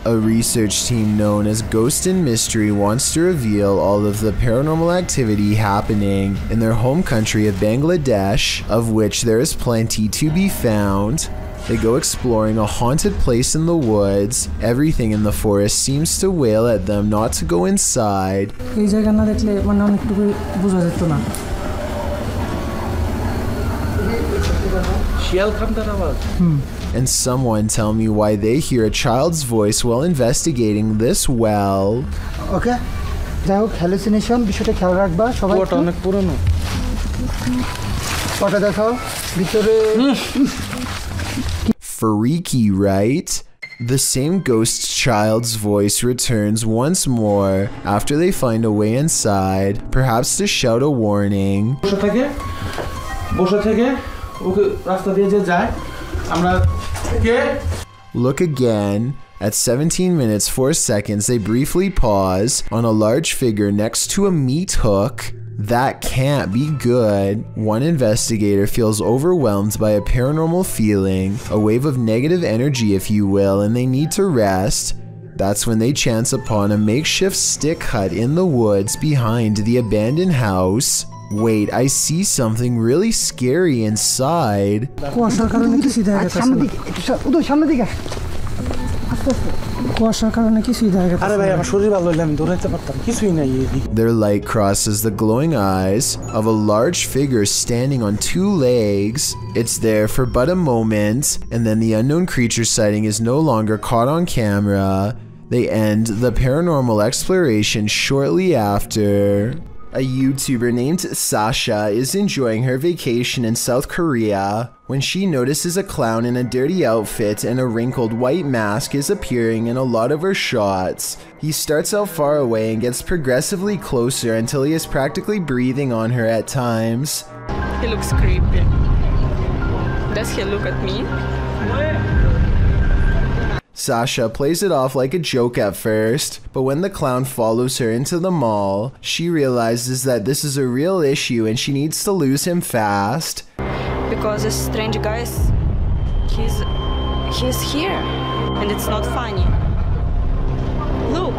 A research team known as Ghost and Mystery wants to reveal all of the paranormal activity happening in their home country of Bangladesh, of which there is plenty to be found. They go exploring a haunted place in the woods. Everything in the forest seems to wail at them not to go inside. And someone tell me why they hear a child's voice while investigating this well. Okay. Hallucination, bishota khayal rakhba shobai. Photo onek purono. Photo dekhao bitore. Freaky, right? The same ghost child's voice returns once more after they find a way inside, perhaps to shout a warning. Look again. At 17 minutes 4 seconds, they briefly pause on a large figure next to a meat hook. That can't be good. One investigator feels overwhelmed by a paranormal feeling, a wave of negative energy if you will, and they need to rest. That's when they chance upon a makeshift stick hut in the woods behind the abandoned house. Wait, I see something really scary inside. Their light crosses the glowing eyes of a large figure standing on 2 legs. It's there for but a moment, and then the unknown creature sighting is no longer caught on camera. They end the paranormal exploration shortly after. A YouTuber named Sasha is enjoying her vacation in South Korea when she notices a clown in a dirty outfit and a wrinkled white mask is appearing in a lot of her shots. He starts out far away and gets progressively closer until he is practically breathing on her at times. He looks creepy. Does he look at me? Sasha plays it off like a joke at first, but when the clown follows her into the mall, she realizes that this is a real issue and she needs to lose him fast. Because this strange guy he's here, and it's not funny. Look.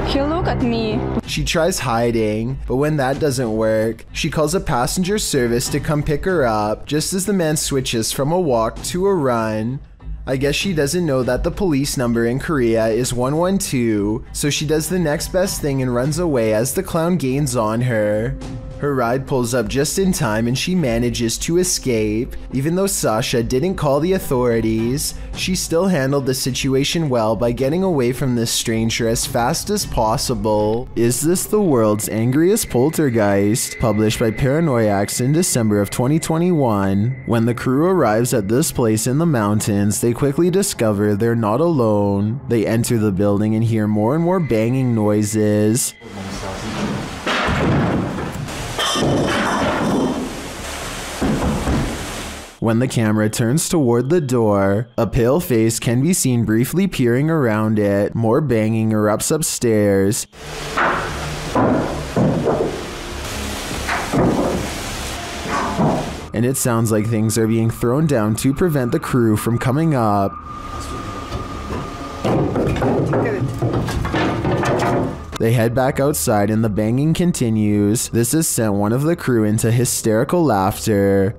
He look at me. She tries hiding, but when that doesn't work, she calls a passenger service to come pick her up just as the man switches from a walk to a run. I guess she doesn't know that the police number in Korea is 112, so she does the next best thing and runs away as the clown gains on her. Her ride pulls up just in time and she manages to escape. Even though Sasha didn't call the authorities, she still handled the situation well by getting away from this stranger as fast as possible. Is this the world's angriest poltergeist? Published by Paranoiacs in December of 2021. When the crew arrives at this place in the mountains, they quickly discover they're not alone. They enter the building and hear more and more banging noises. When the camera turns toward the door, a pale face can be seen briefly peering around it. More banging erupts upstairs. And it sounds like things are being thrown down to prevent the crew from coming up. They head back outside and the banging continues. This has sent one of the crew into hysterical laughter.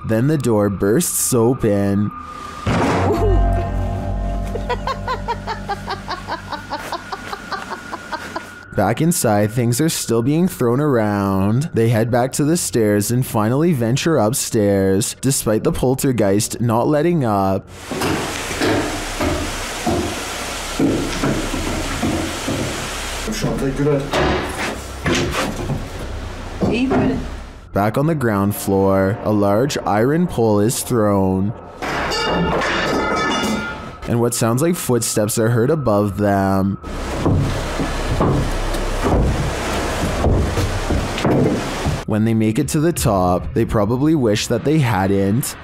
Then the door bursts open. Back inside, things are still being thrown around. They head back to the stairs and finally venture upstairs, despite the poltergeist not letting up. Back on the ground floor, a large iron pole is thrown. And what sounds like footsteps are heard above them. When they make it to the top, they probably wish that they hadn't.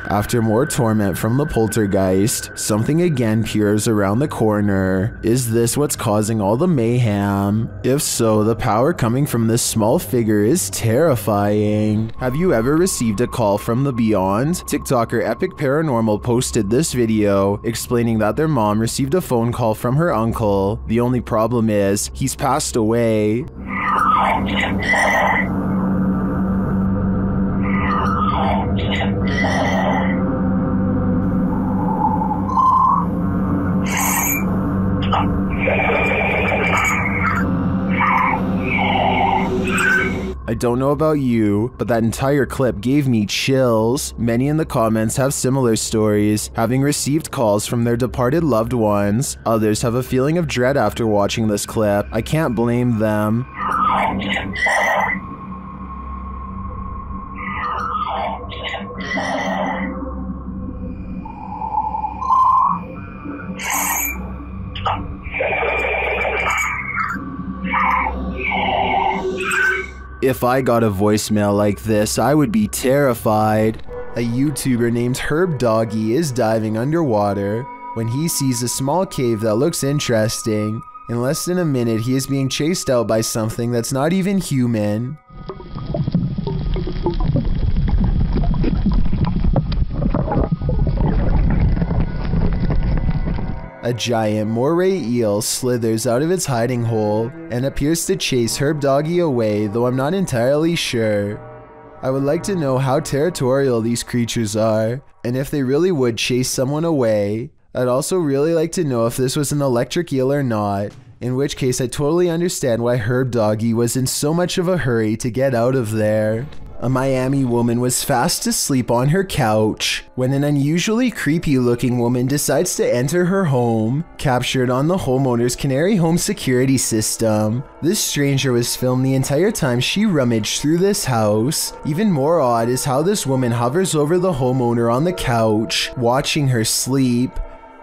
After more torment from the poltergeist, something again peers around the corner. Is this what's causing all the mayhem? If so, the power coming from this small figure is terrifying. Have you ever received a call from the beyond? TikToker Epic Paranormal posted this video explaining that their mom received a phone call from her uncle. The only problem is, he's passed away. I don't know about you, but that entire clip gave me chills. Many in the comments have similar stories, having received calls from their departed loved ones. Others have a feeling of dread after watching this clip. I can't blame them. If I got a voicemail like this, I would be terrified. A YouTuber named Herb Doggy is diving underwater when he sees a small cave that looks interesting. In less than a minute, he is being chased out by something that's not even human. A giant moray eel slithers out of its hiding hole and appears to chase Herb Doggy away, though I'm not entirely sure. I would like to know how territorial these creatures are, and if they really would chase someone away. I'd also really like to know if this was an electric eel or not, in which case I totally understand why Herb Doggy was in so much of a hurry to get out of there. A Miami woman was fast asleep on her couch when an unusually creepy looking woman decides to enter her home, captured on the homeowner's Canary home security system. This stranger was filmed the entire time she rummaged through this house. Even more odd is how this woman hovers over the homeowner on the couch, watching her sleep.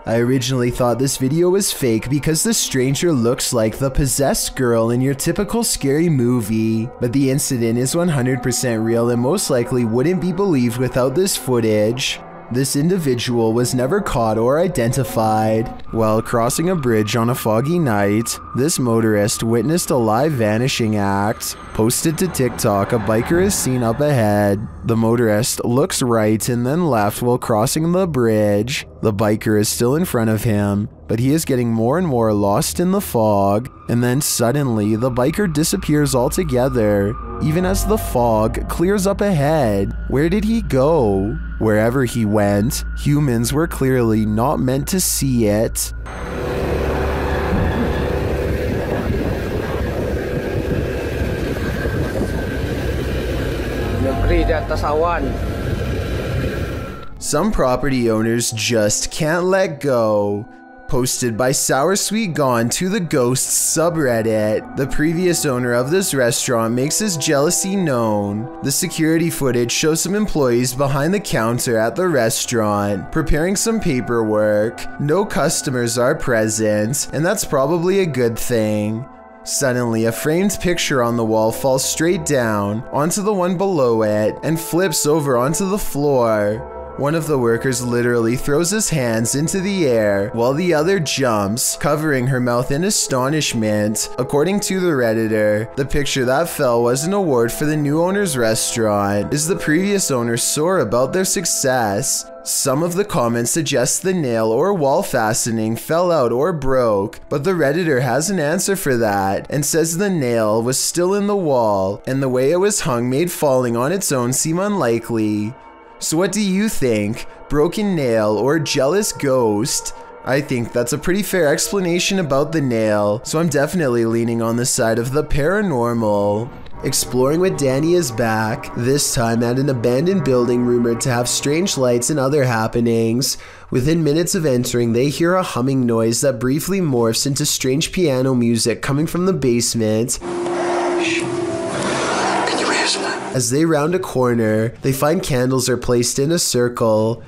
I originally thought this video was fake because the stranger looks like the possessed girl in your typical scary movie, but the incident is 100% real and most likely wouldn't be believed without this footage. This individual was never caught or identified. While crossing a bridge on a foggy night, this motorist witnessed a live vanishing act. Posted to TikTok, a biker is seen up ahead. The motorist looks right and then left while crossing the bridge. The biker is still in front of him, but he is getting more and more lost in the fog, and then suddenly the biker disappears altogether, even as the fog clears up ahead. Where did he go? Wherever he went, humans were clearly not meant to see it. Some property owners just can't let go. Posted by Sour Sweet Gone to the Ghosts subreddit. The previous owner of this restaurant makes his jealousy known. The security footage shows some employees behind the counter at the restaurant, preparing some paperwork. No customers are present, and that's probably a good thing. Suddenly, a framed picture on the wall falls straight down onto the one below it and flips over onto the floor. One of the workers literally throws his hands into the air while the other jumps, covering her mouth in astonishment. According to the Redditor, the picture that fell was an award for the new owner's restaurant. Is the previous owner sore about their success? Some of the comments suggest the nail or wall fastening fell out or broke, but the Redditor has an answer for that and says the nail was still in the wall and the way it was hung made falling on its own seem unlikely. So what do you think? Broken nail or jealous ghost? I think that's a pretty fair explanation about the nail, so I'm definitely leaning on the side of the paranormal. Exploring with Danny is back, this time at an abandoned building rumored to have strange lights and other happenings. Within minutes of entering, they hear a humming noise that briefly morphs into strange piano music coming from the basement. As they round a corner, they find candles are placed in a circle.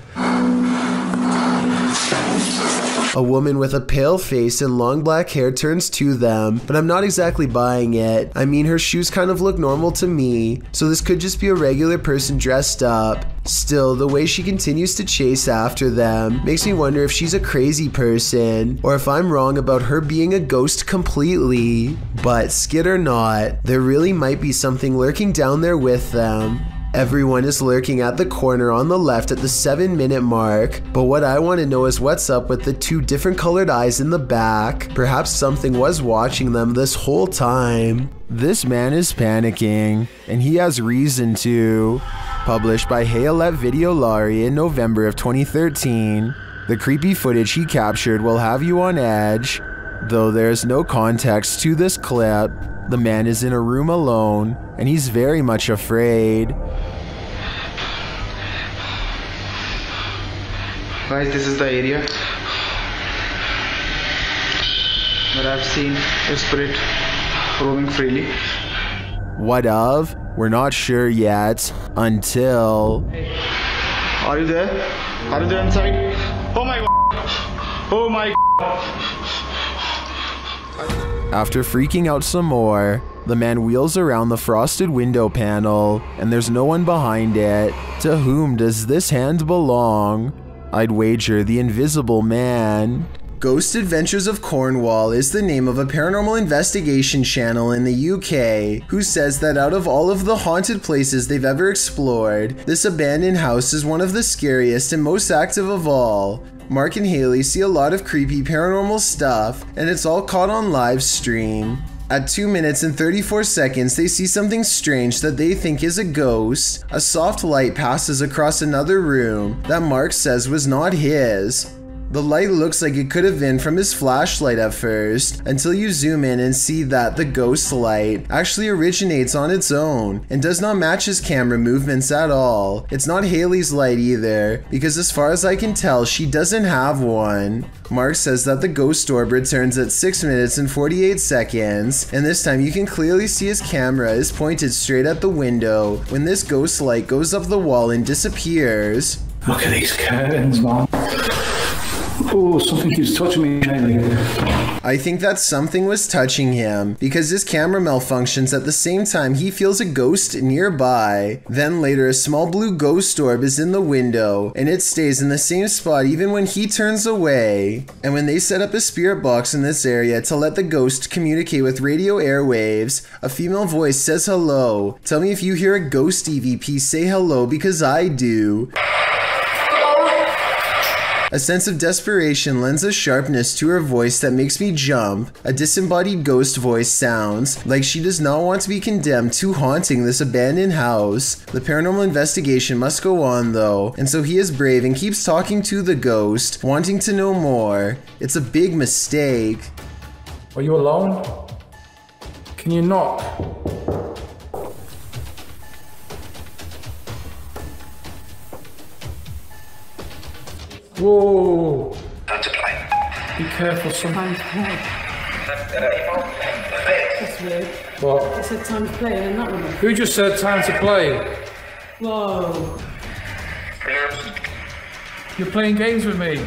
A woman with a pale face and long black hair turns to them, but I'm not exactly buying it. I mean, her shoes kind of look normal to me, so this could just be a regular person dressed up. Still, the way she continues to chase after them makes me wonder if she's a crazy person or if I'm wrong about her being a ghost completely. But skid or not, there really might be something lurking down there with them. Everyone is lurking at the corner on the left at the 7-minute mark, but what I want to know is what's up with the 2 different colored eyes in the back. Perhaps something was watching them this whole time. This man is panicking, and he has reason to. Published by Hayalette Videolari in November of 2013. The creepy footage he captured will have you on edge. Though there's no context to this clip, the man is in a room alone, and he's very much afraid. Guys, this is the area where I've seen a spirit roaming freely. What of? We're not sure yet, until... Are you there? Are you there inside? Oh my god! Oh my god! After freaking out some more, the man wheels around the frosted window panel, and there's no one behind it. To whom does this hand belong? I'd wager the Invisible Man. Ghost Adventures of Cornwall is the name of a paranormal investigation channel in the UK who says that out of all of the haunted places they've ever explored, this abandoned house is one of the scariest and most active of all. Mark and Haley see a lot of creepy paranormal stuff, and it's all caught on live stream. At 2 minutes and 34 seconds, they see something strange that they think is a ghost. A soft light passes across another room that Mark says was not his. The light looks like it could have been from his flashlight at first, until you zoom in and see that the ghost light actually originates on its own and does not match his camera movements at all. It's not Haley's light either, because as far as I can tell, she doesn't have one. Mark says that the ghost orb returns at 6 minutes and 48 seconds, and this time you can clearly see his camera is pointed straight at the window when this ghost light goes up the wall and disappears. Look at these curtains, man. Oh, something keeps touching me, Haley. I think that something was touching him because his camera malfunctions at the same time he feels a ghost nearby. Then later, a small blue ghost orb is in the window and it stays in the same spot even when he turns away. And when they set up a spirit box in this area to let the ghost communicate with radio airwaves, a female voice says hello. Tell me if you hear a ghost EVP say hello, because I do. A sense of desperation lends a sharpness to her voice that makes me jump. A disembodied ghost voice sounds like she does not want to be condemned to haunting this abandoned house. The paranormal investigation must go on though, and so he is brave and keeps talking to the ghost, wanting to know more. It's a big mistake. Are you alone? Can you knock? Whoa! Time to play. Be careful, son. Time to play. That's weird. What? It said time to play and that one. Who just said time to play? Whoa. You're playing games with me.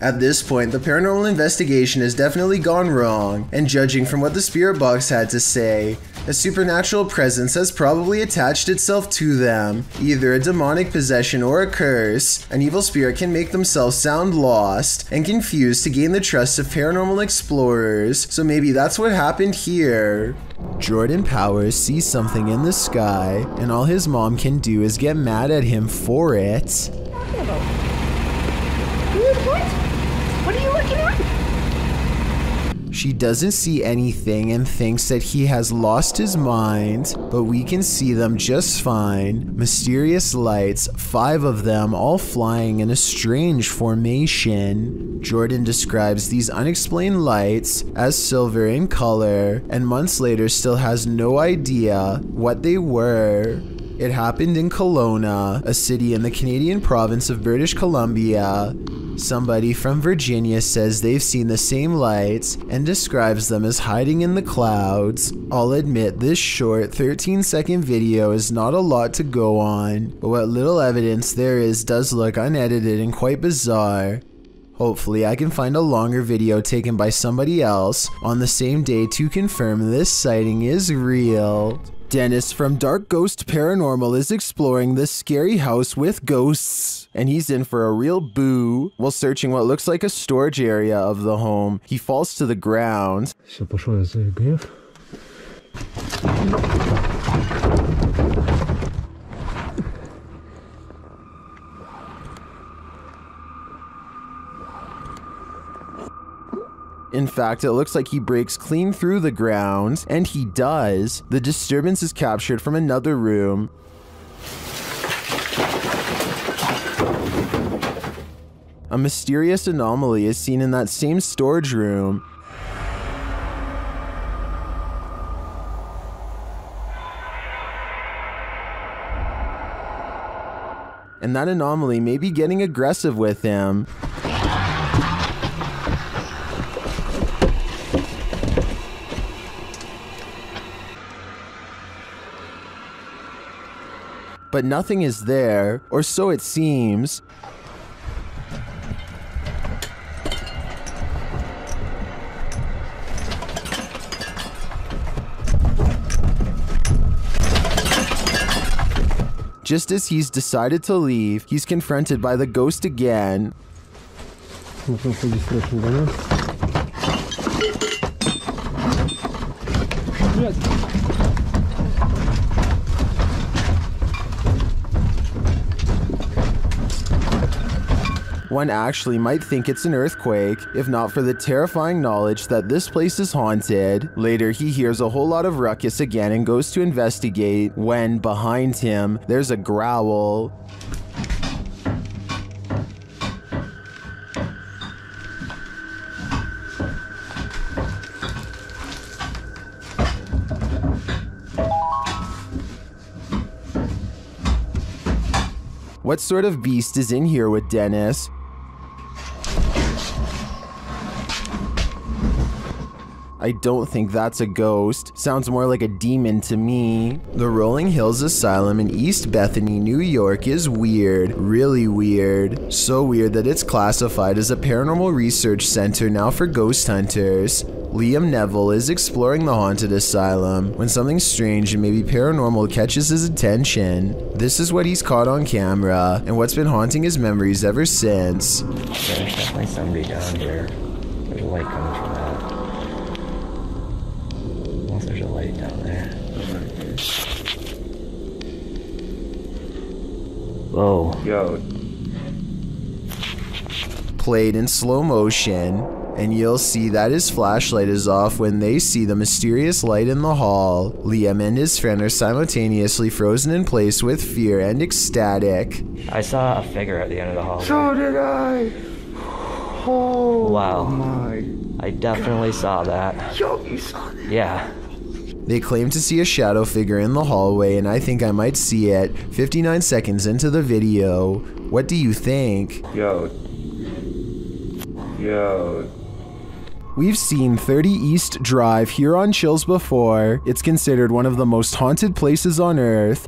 At this point, the paranormal investigation has definitely gone wrong, and judging from what the spirit box had to say, a supernatural presence has probably attached itself to them. Either a demonic possession or a curse, an evil spirit can make themselves sound lost and confused to gain the trust of paranormal explorers, so maybe that's what happened here. Jordan Powers sees something in the sky, and all his mom can do is get mad at him for it. What are you looking at? She doesn't see anything and thinks that he has lost his mind, but we can see them just fine. Mysterious lights, 5 of them all flying in a strange formation. Jordan describes these unexplained lights as silver in color, and months later still has no idea what they were. It happened in Kelowna, a city in the Canadian province of British Columbia. Somebody from Virginia says they've seen the same lights and describes them as hiding in the clouds. I'll admit this short 13-second video is not a lot to go on, but what little evidence there is does look unedited and quite bizarre. Hopefully I can find a longer video taken by somebody else on the same day to confirm this sighting is real. Dennis from Dark Ghost Paranormal is exploring this scary house with ghosts, and he's in for a real boo. While searching what looks like a storage area of the home, he falls to the ground. In fact, it looks like he breaks clean through the ground, and he does. The disturbance is captured from another room. A mysterious anomaly is seen in that same storage room. And that anomaly may be getting aggressive with him. But nothing is there, or so it seems. Just as he's decided to leave, he's confronted by the ghost again. One actually might think it's an earthquake, if not for the terrifying knowledge that this place is haunted. Later, he hears a whole lot of ruckus again and goes to investigate, when behind him, there's a growl. What sort of beast is in here with Dennis? I don't think that's a ghost. Sounds more like a demon to me. The Rolling Hills Asylum in East Bethany, New York is weird. Really weird. So weird that it's classified as a paranormal research center now for ghost hunters. Liam Neville is exploring the haunted asylum when something strange and maybe paranormal catches his attention. This is what he's caught on camera and what's been haunting his memories ever since. There's definitely somebody down here. There's a light coming from that. Unless there's a light down there. Whoa. Yo. Played in slow motion. And you'll see that his flashlight is off when they see the mysterious light in the hall. Liam and his friend are simultaneously frozen in place with fear and ecstatic. I saw a figure at the end of the hallway. So did I. Oh wow. My. I definitely saw that. Yo, you saw that? Yeah. They claim to see a shadow figure in the hallway, and I think I might see it 59 seconds into the video. What do you think? Yo. We've seen 30 East Drive here on Chills before. It's considered one of the most haunted places on Earth.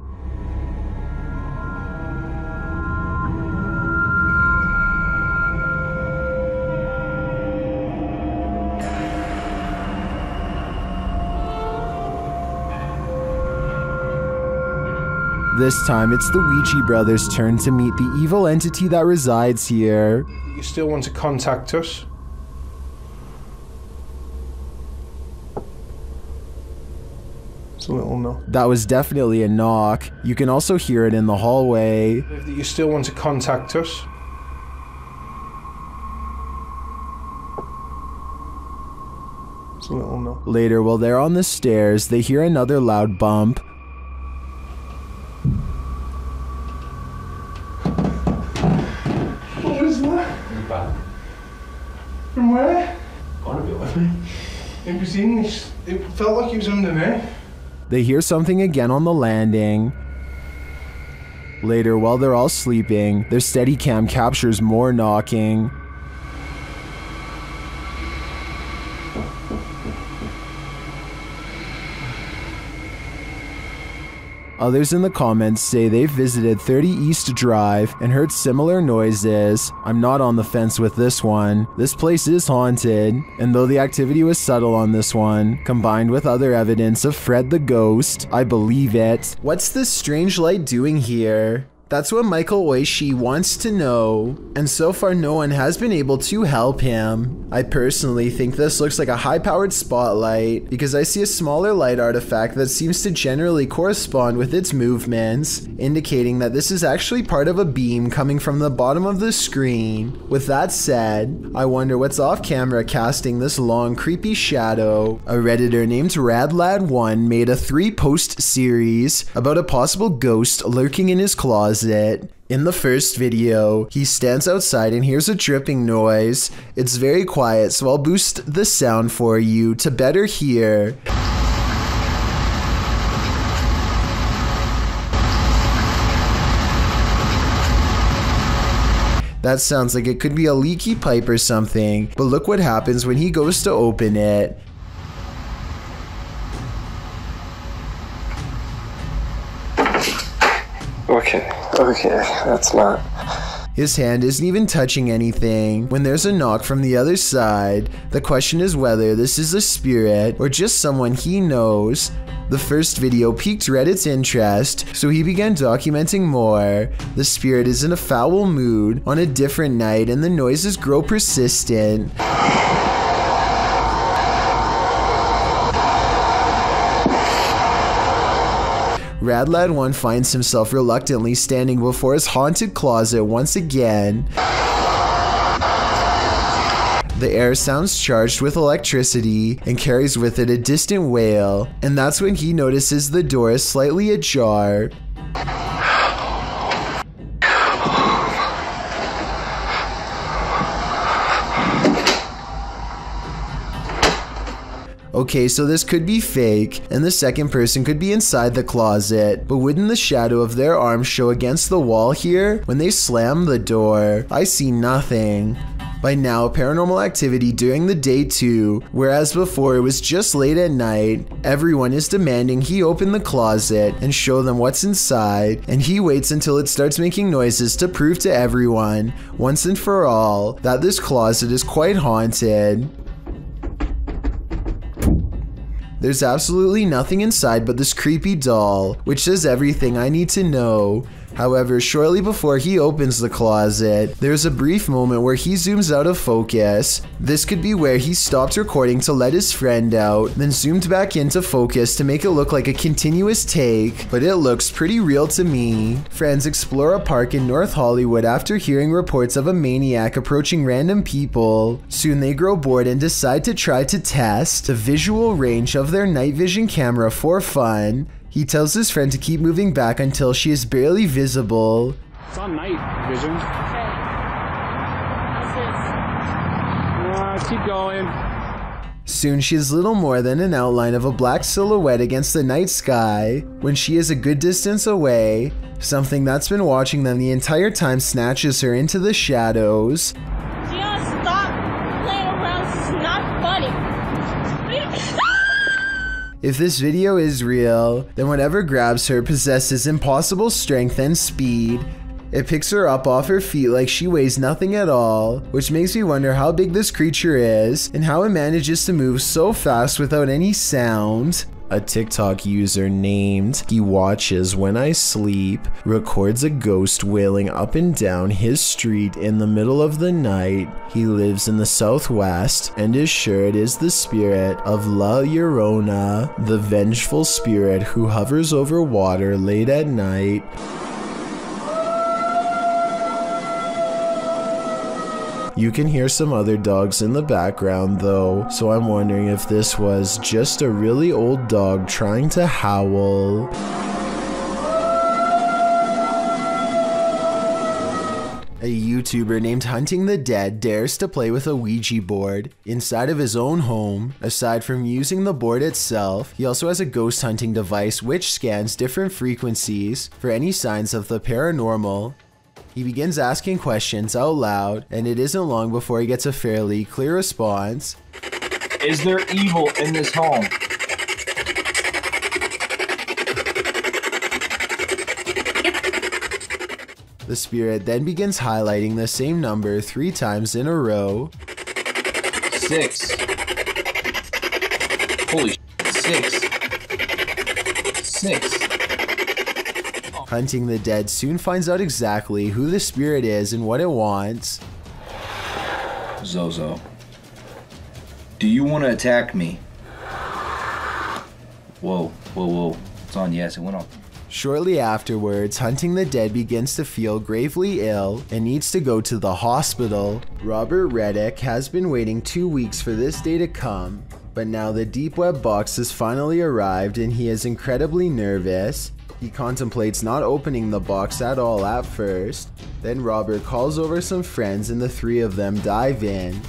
This time, it's the Ouija brothers' turn to meet the evil entity that resides here. You still want to contact us? It's a little knock. That was definitely a knock. You can also hear it in the hallway. If you still want to contact us? It's a little knock. Later, while they're on the stairs, they hear another loud bump. What was that? From where? Want to be with me? It was in this. It felt like he was underneath. They hear something again on the landing. Later, while they're all sleeping, their Steadicam captures more knocking. Others in the comments say they've visited 30 East Drive and heard similar noises. I'm not on the fence with this one. This place is haunted, and though the activity was subtle on this one, combined with other evidence of Fred the ghost, I believe it. What's this strange light doing here? That's what Michael Oishi wants to know, and so far no one has been able to help him. I personally think this looks like a high-powered spotlight because I see a smaller light artifact that seems to generally correspond with its movements, indicating that this is actually part of a beam coming from the bottom of the screen. With that said, I wonder what's off camera casting this long creepy shadow. A Redditor named RadLad1 made a 3-post series about a possible ghost lurking in his closet. In the first video, he stands outside and hears a dripping noise. It's very quiet, so I'll boost the sound for you to better hear. That sounds like it could be a leaky pipe or something, but look what happens when he goes to open it. Okay, that's not... His hand isn't even touching anything when there's a knock from the other side. The question is whether this is a spirit or just someone he knows. The first video piqued Reddit's interest, so he began documenting more. The spirit is in a foul mood on a different night and the noises grow persistent. RadLad1 finds himself reluctantly standing before his haunted closet once again. The air sounds charged with electricity and carries with it a distant wail, and that's when he notices the door is slightly ajar. Okay, so this could be fake, and the second person could be inside the closet, but wouldn't the shadow of their arm show against the wall here when they slam the door? I see nothing. By now, paranormal activity during the day too, whereas before it was just late at night. Everyone is demanding he open the closet and show them what's inside, and he waits until it starts making noises to prove to everyone, once and for all, that this closet is quite haunted. There's absolutely nothing inside but this creepy doll, which says everything I need to know. However, shortly before he opens the closet, there's a brief moment where he zooms out of focus. This could be where he stopped recording to let his friend out, then zoomed back into focus to make it look like a continuous take, but it looks pretty real to me. Friends explore a park in North Hollywood after hearing reports of a maniac approaching random people. Soon they grow bored and decide to try to test the visual range of their night vision camera for fun. He tells his friend to keep moving back until she is barely visible. It's on night vision. Okay. Keep going. Soon she is little more than an outline of a black silhouette against the night sky. When she is a good distance away, something that's been watching them the entire time snatches her into the shadows. Just stop playing around. This is not funny. If this video is real, then whatever grabs her possesses impossible strength and speed. It picks her up off her feet like she weighs nothing at all, which makes me wonder how big this creature is and how it manages to move so fast without any sound. A TikTok user named He Watches When I Sleep records a ghost wailing up and down his street in the middle of the night. He lives in the Southwest and is sure it is the spirit of La Llorona, the vengeful spirit who hovers over water late at night. You can hear some other dogs in the background though, so I'm wondering if this was just a really old dog trying to howl. A YouTuber named Hunting the Dead dares to play with a Ouija board inside of his own home. Aside from using the board itself, he also has a ghost hunting device which scans different frequencies for any signs of the paranormal. He begins asking questions out loud, and it isn't long before he gets a fairly clear response. Is there evil in this home? The spirit then begins highlighting the same number 3 times in a row. 6. Holy shit, 6. Hunting the Dead soon finds out exactly who the spirit is and what it wants. Zozo, do you want to attack me? Whoa. It's on, yes, it went off. Shortly afterwards, Hunting the Dead begins to feel gravely ill and needs to go to the hospital. Robert Reddick has been waiting 2 weeks for this day to come, but now the deep web box has finally arrived and he is incredibly nervous. He contemplates not opening the box at all at first. Then Robert calls over some friends and the 3 of them dive in.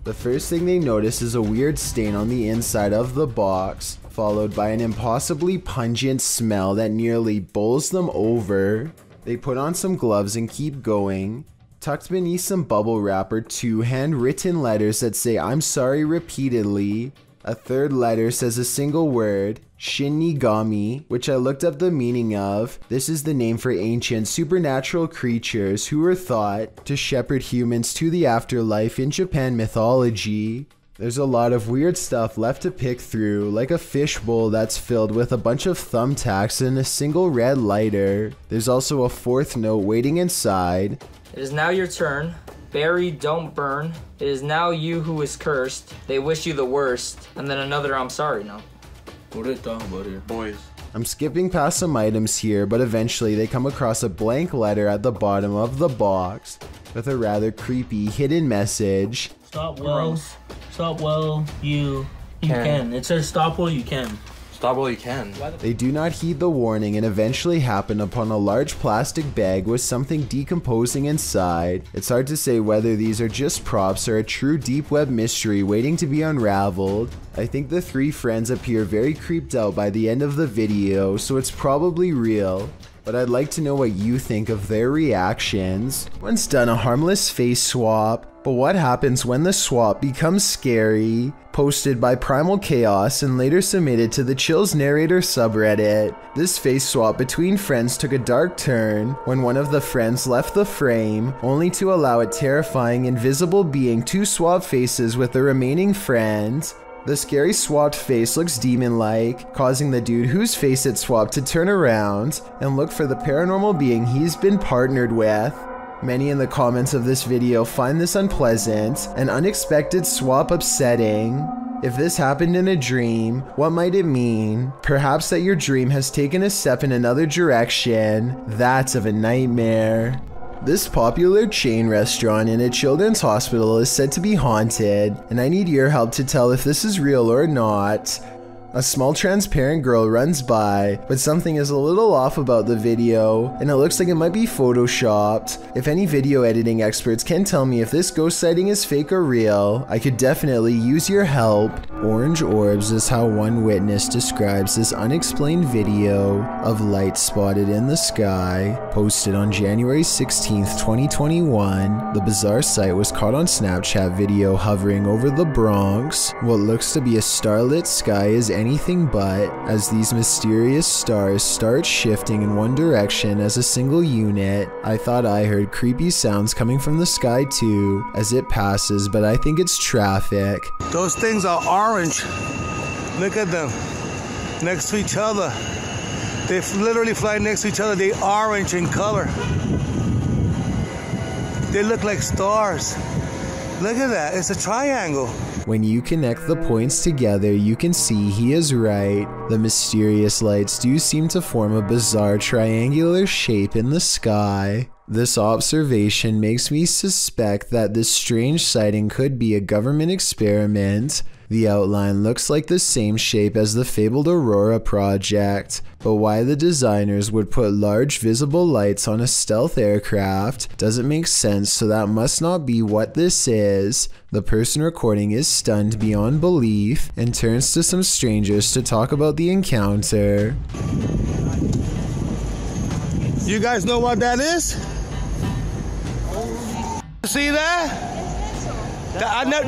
The first thing they notice is a weird stain on the inside of the box, followed by an impossibly pungent smell that nearly bowls them over. They put on some gloves and keep going. Tucked beneath some bubble wrap are 2 handwritten letters that say "I'm sorry" repeatedly. A third letter says a single word, Shinigami, which I looked up the meaning of. This is the name for ancient supernatural creatures who were thought to shepherd humans to the afterlife in Japan mythology. There's a lot of weird stuff left to pick through, like a fishbowl that's filled with a bunch of thumbtacks and a single red lighter. There's also a 4th note waiting inside. It is now your turn. Bury, don't burn. It is now you who is cursed. They wish you the worst. And then another "I'm sorry" now. What are they talking about here? Boys. I'm skipping past some items here, but eventually they come across a blank letter at the bottom of the box with a rather creepy hidden message. Stop well. Stop well. You can. It says stop while you can. Stop while you can. They do not heed the warning and eventually happen upon a large plastic bag with something decomposing inside. It's hard to say whether these are just props or a true deep web mystery waiting to be unraveled. I think the 3 friends appear very creeped out by the end of the video, so it's probably real. But I'd like to know what you think of their reactions. One's done a harmless face swap, but what happens when the swap becomes scary? Posted by Primal Chaos and later submitted to the Chills Narrator subreddit. This face swap between friends took a dark turn when one of the friends left the frame, only to allow a terrifying invisible being to swap faces with the remaining friend. The scary swapped face looks demon-like, causing the dude whose face it swapped to turn around and look for the paranormal being he's been partnered with. Many in the comments of this video find this unpleasant and unexpected swap upsetting. If this happened in a dream, what might it mean? Perhaps that your dream has taken a step in another direction. That's of a nightmare. This popular chain restaurant in a children's hospital is said to be haunted, and I need your help to tell if this is real or not. A small transparent girl runs by, but something is a little off about the video, and it looks like it might be photoshopped. If any video editing experts can tell me if this ghost sighting is fake or real, I could definitely use your help. Orange orbs is how one witness describes this unexplained video of light spotted in the sky. Posted on January 16th, 2021, the bizarre sight was caught on Snapchat video hovering over the Bronx. What looks to be a starlit sky is anything but, as these mysterious stars start shifting in one direction as a single unit. I thought I heard creepy sounds coming from the sky too as it passes, but I think it's traffic. Those things are orange. Look at them next to each other. They literally fly next to each other. They orange in color. They look like stars. Look at that. It's a triangle. When you connect the points together, you can see he is right. The mysterious lights do seem to form a bizarre triangular shape in the sky. This observation makes me suspect that this strange sighting could be a government experiment. The outline looks like the same shape as the fabled Aurora project, but why the designers would put large visible lights on a stealth aircraft doesn't make sense, so that must not be what this is. The person recording is stunned beyond belief and turns to some strangers to talk about the encounter. You guys know what that is? See that?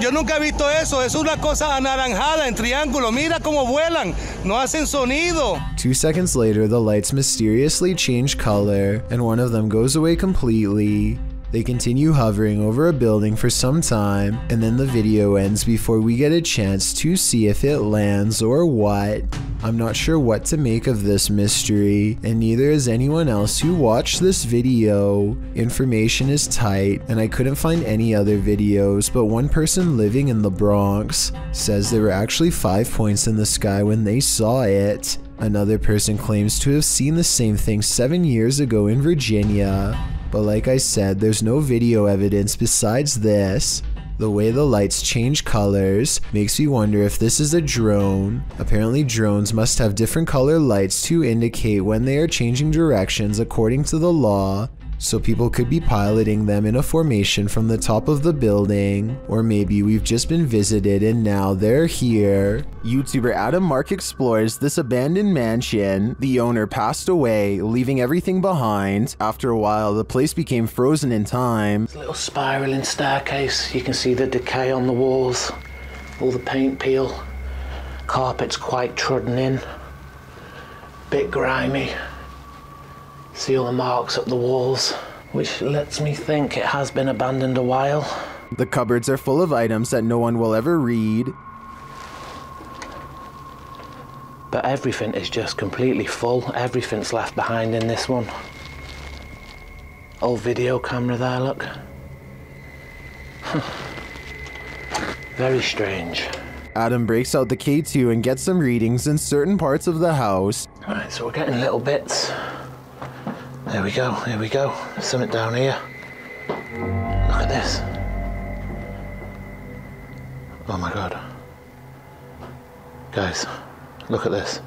Yo nunca he visto eso. Es una cosa anaranjada en triángulo. Mira cómo vuelan. No hacen sonido. 2 seconds later, the lights mysteriously change color, and one of them goes away completely. They continue hovering over a building for some time, and then the video ends before we get a chance to see if it lands or what. I'm not sure what to make of this mystery, and neither is anyone else who watched this video. Information is tight, and I couldn't find any other videos, but one person living in the Bronx says there were actually 5 points in the sky when they saw it. Another person claims to have seen the same thing 7 years ago in Virginia. But like I said, there's no video evidence besides this. The way the lights change colors makes me wonder if this is a drone. Apparently drones must have different color lights to indicate when they are changing directions according to the law. So people could be piloting them in a formation from the top of the building, or maybe we've just been visited and now they're here. YouTuber Adam Mark explores this abandoned mansion. The owner passed away, leaving everything behind. After a while, the place became frozen in time. There's a little spiraling staircase. You can see the decay on the walls, all the paint peel. Carpet's quite trodden in, bit grimy. See all the marks up the walls, which lets me think it has been abandoned a while. The cupboards are full of items that no one will ever read. But everything is just completely full. Everything's left behind in this one. Old video camera there, look. Very strange. Adam breaks out the K2 and gets some readings in certain parts of the house. Alright, so we're getting little bits. There we go, here we go. There's something down here. Look at this. Oh my god. Guys, look at this.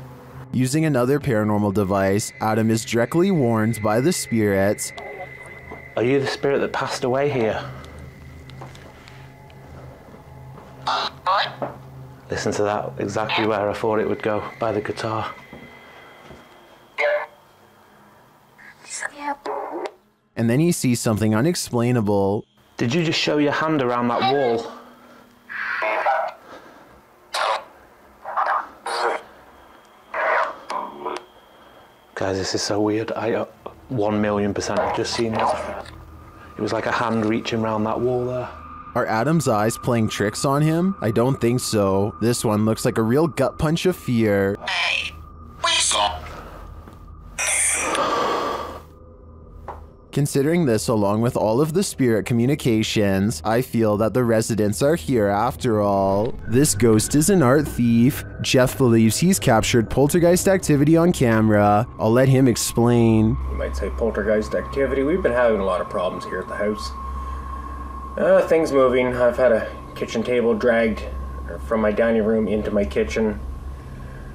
Using another paranormal device, Adam is directly warned by the spirits. Are you the spirit that passed away here? Listen to that, exactly where I thought it would go, by the guitar. And then he sees something unexplainable. Did you just show your hand around that wall? Guys, this is so weird. I 1,000,000% have just seen it. It was like a hand reaching around that wall there. Are Adam's eyes playing tricks on him? I don't think so. This one looks like a real gut punch of fear. Considering this along with all of the spirit communications, I feel that the residents are here after all. This ghost is an art thief. Jeff believes he's captured poltergeist activity on camera. I'll let him explain. You might say poltergeist activity. We've been having a lot of problems here at the house. Things moving. I've had a kitchen table dragged from my dining room into my kitchen.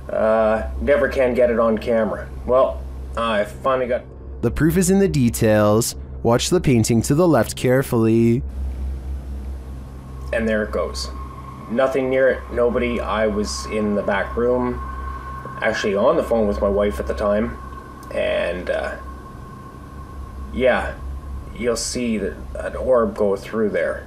Never can get it on camera. Well, I finally got... The proof is in the details. Watch the painting to the left carefully. And there it goes. Nothing near it, nobody. I was in the back room, actually on the phone with my wife at the time. And yeah, you'll see that an orb go through there.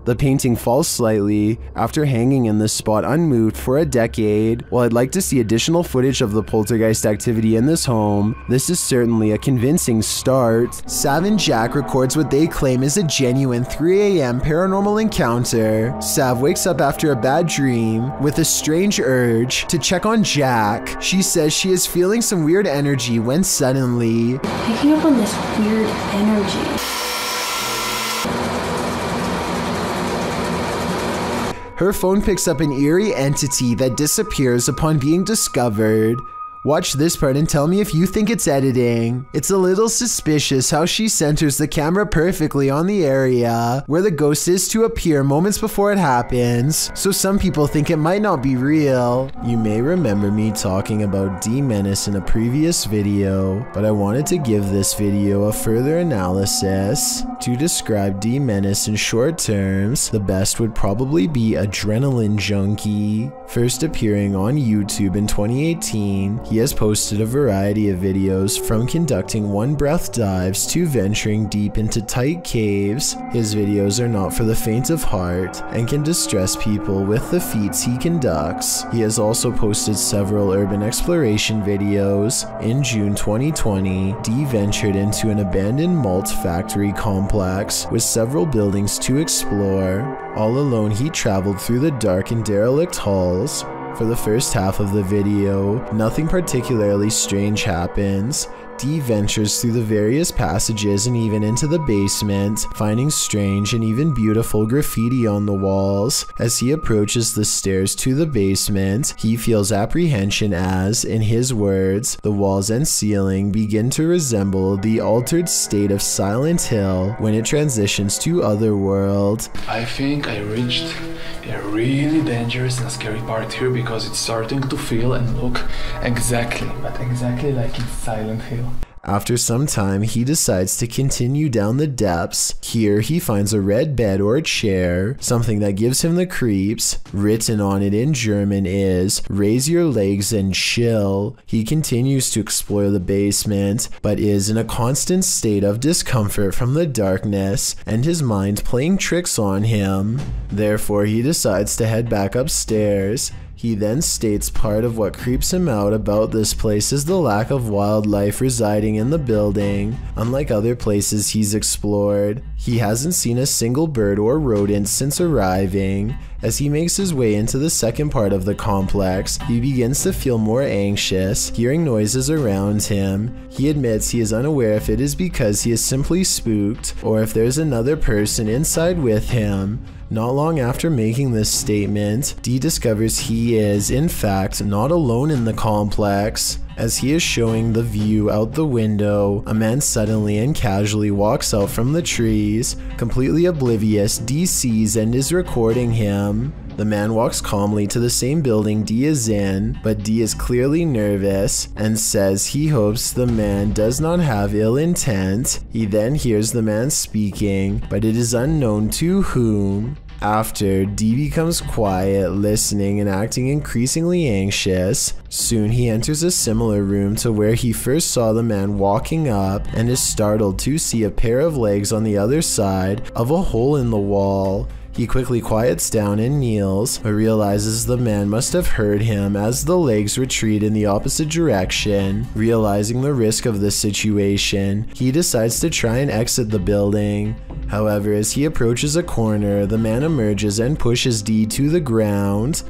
The painting falls slightly after hanging in this spot unmoved for a decade. While I'd like to see additional footage of the poltergeist activity in this home, this is certainly a convincing start. Sav and Jack records what they claim is a genuine 3 a.m. paranormal encounter. Sav wakes up after a bad dream with a strange urge to check on Jack. She says she is feeling some weird energy when suddenly... Picking up on this weird energy. Her phone picks up an eerie entity that disappears upon being discovered. Watch this part and tell me if you think it's editing. It's a little suspicious how she centers the camera perfectly on the area where the ghost is to appear moments before it happens, so some people think it might not be real. You may remember me talking about D-Menace in a previous video, but I wanted to give this video a further analysis. To describe D-Menace in short terms, the best would probably be Adrenaline Junkie. First appearing on YouTube in 2018, He has posted a variety of videos, from conducting one-breath dives to venturing deep into tight caves. His videos are not for the faint of heart and can distress people with the feats he conducts. He has also posted several urban exploration videos. In June 2020, D ventured into an abandoned malt factory complex with several buildings to explore. All alone, he traveled through the dark and derelict halls. For the first half of the video, nothing particularly strange happens. D ventures through the various passages and even into the basement, finding strange and even beautiful graffiti on the walls. As he approaches the stairs to the basement, he feels apprehension as, in his words, the walls and ceiling begin to resemble the altered state of Silent Hill when it transitions to Otherworld. I think I reached a really dangerous and scary part here because it's starting to feel and look exactly like in Silent Hill. After some time, he decides to continue down the depths. Here, he finds a red bed or chair, something that gives him the creeps. Written on it in German is, "Raise your legs and chill." He continues to explore the basement, but is in a constant state of discomfort from the darkness and his mind playing tricks on him. Therefore, he decides to head back upstairs. He then states part of what creeps him out about this place is the lack of wildlife residing in the building. Unlike other places he's explored, he hasn't seen a single bird or rodent since arriving. As he makes his way into the second part of the complex, he begins to feel more anxious, hearing noises around him. He admits he is unaware if it is because he is simply spooked or if there's another person inside with him. Not long after making this statement, D discovers he is, in fact, not alone in the complex. As he is showing the view out the window, a man suddenly and casually walks out from the trees. Completely oblivious, D sees and is recording him. The man walks calmly to the same building D is in, but D is clearly nervous and says he hopes the man does not have ill intent. He then hears the man speaking, but it is unknown to whom. After, D becomes quiet, listening and acting increasingly anxious. Soon he enters a similar room to where he first saw the man walking up and is startled to see a pair of legs on the other side of a hole in the wall. He quickly quiets down and kneels, but realizes the man must have heard him as the legs retreat in the opposite direction. Realizing the risk of this situation, he decides to try and exit the building. However, as he approaches a corner, the man emerges and pushes D to the ground.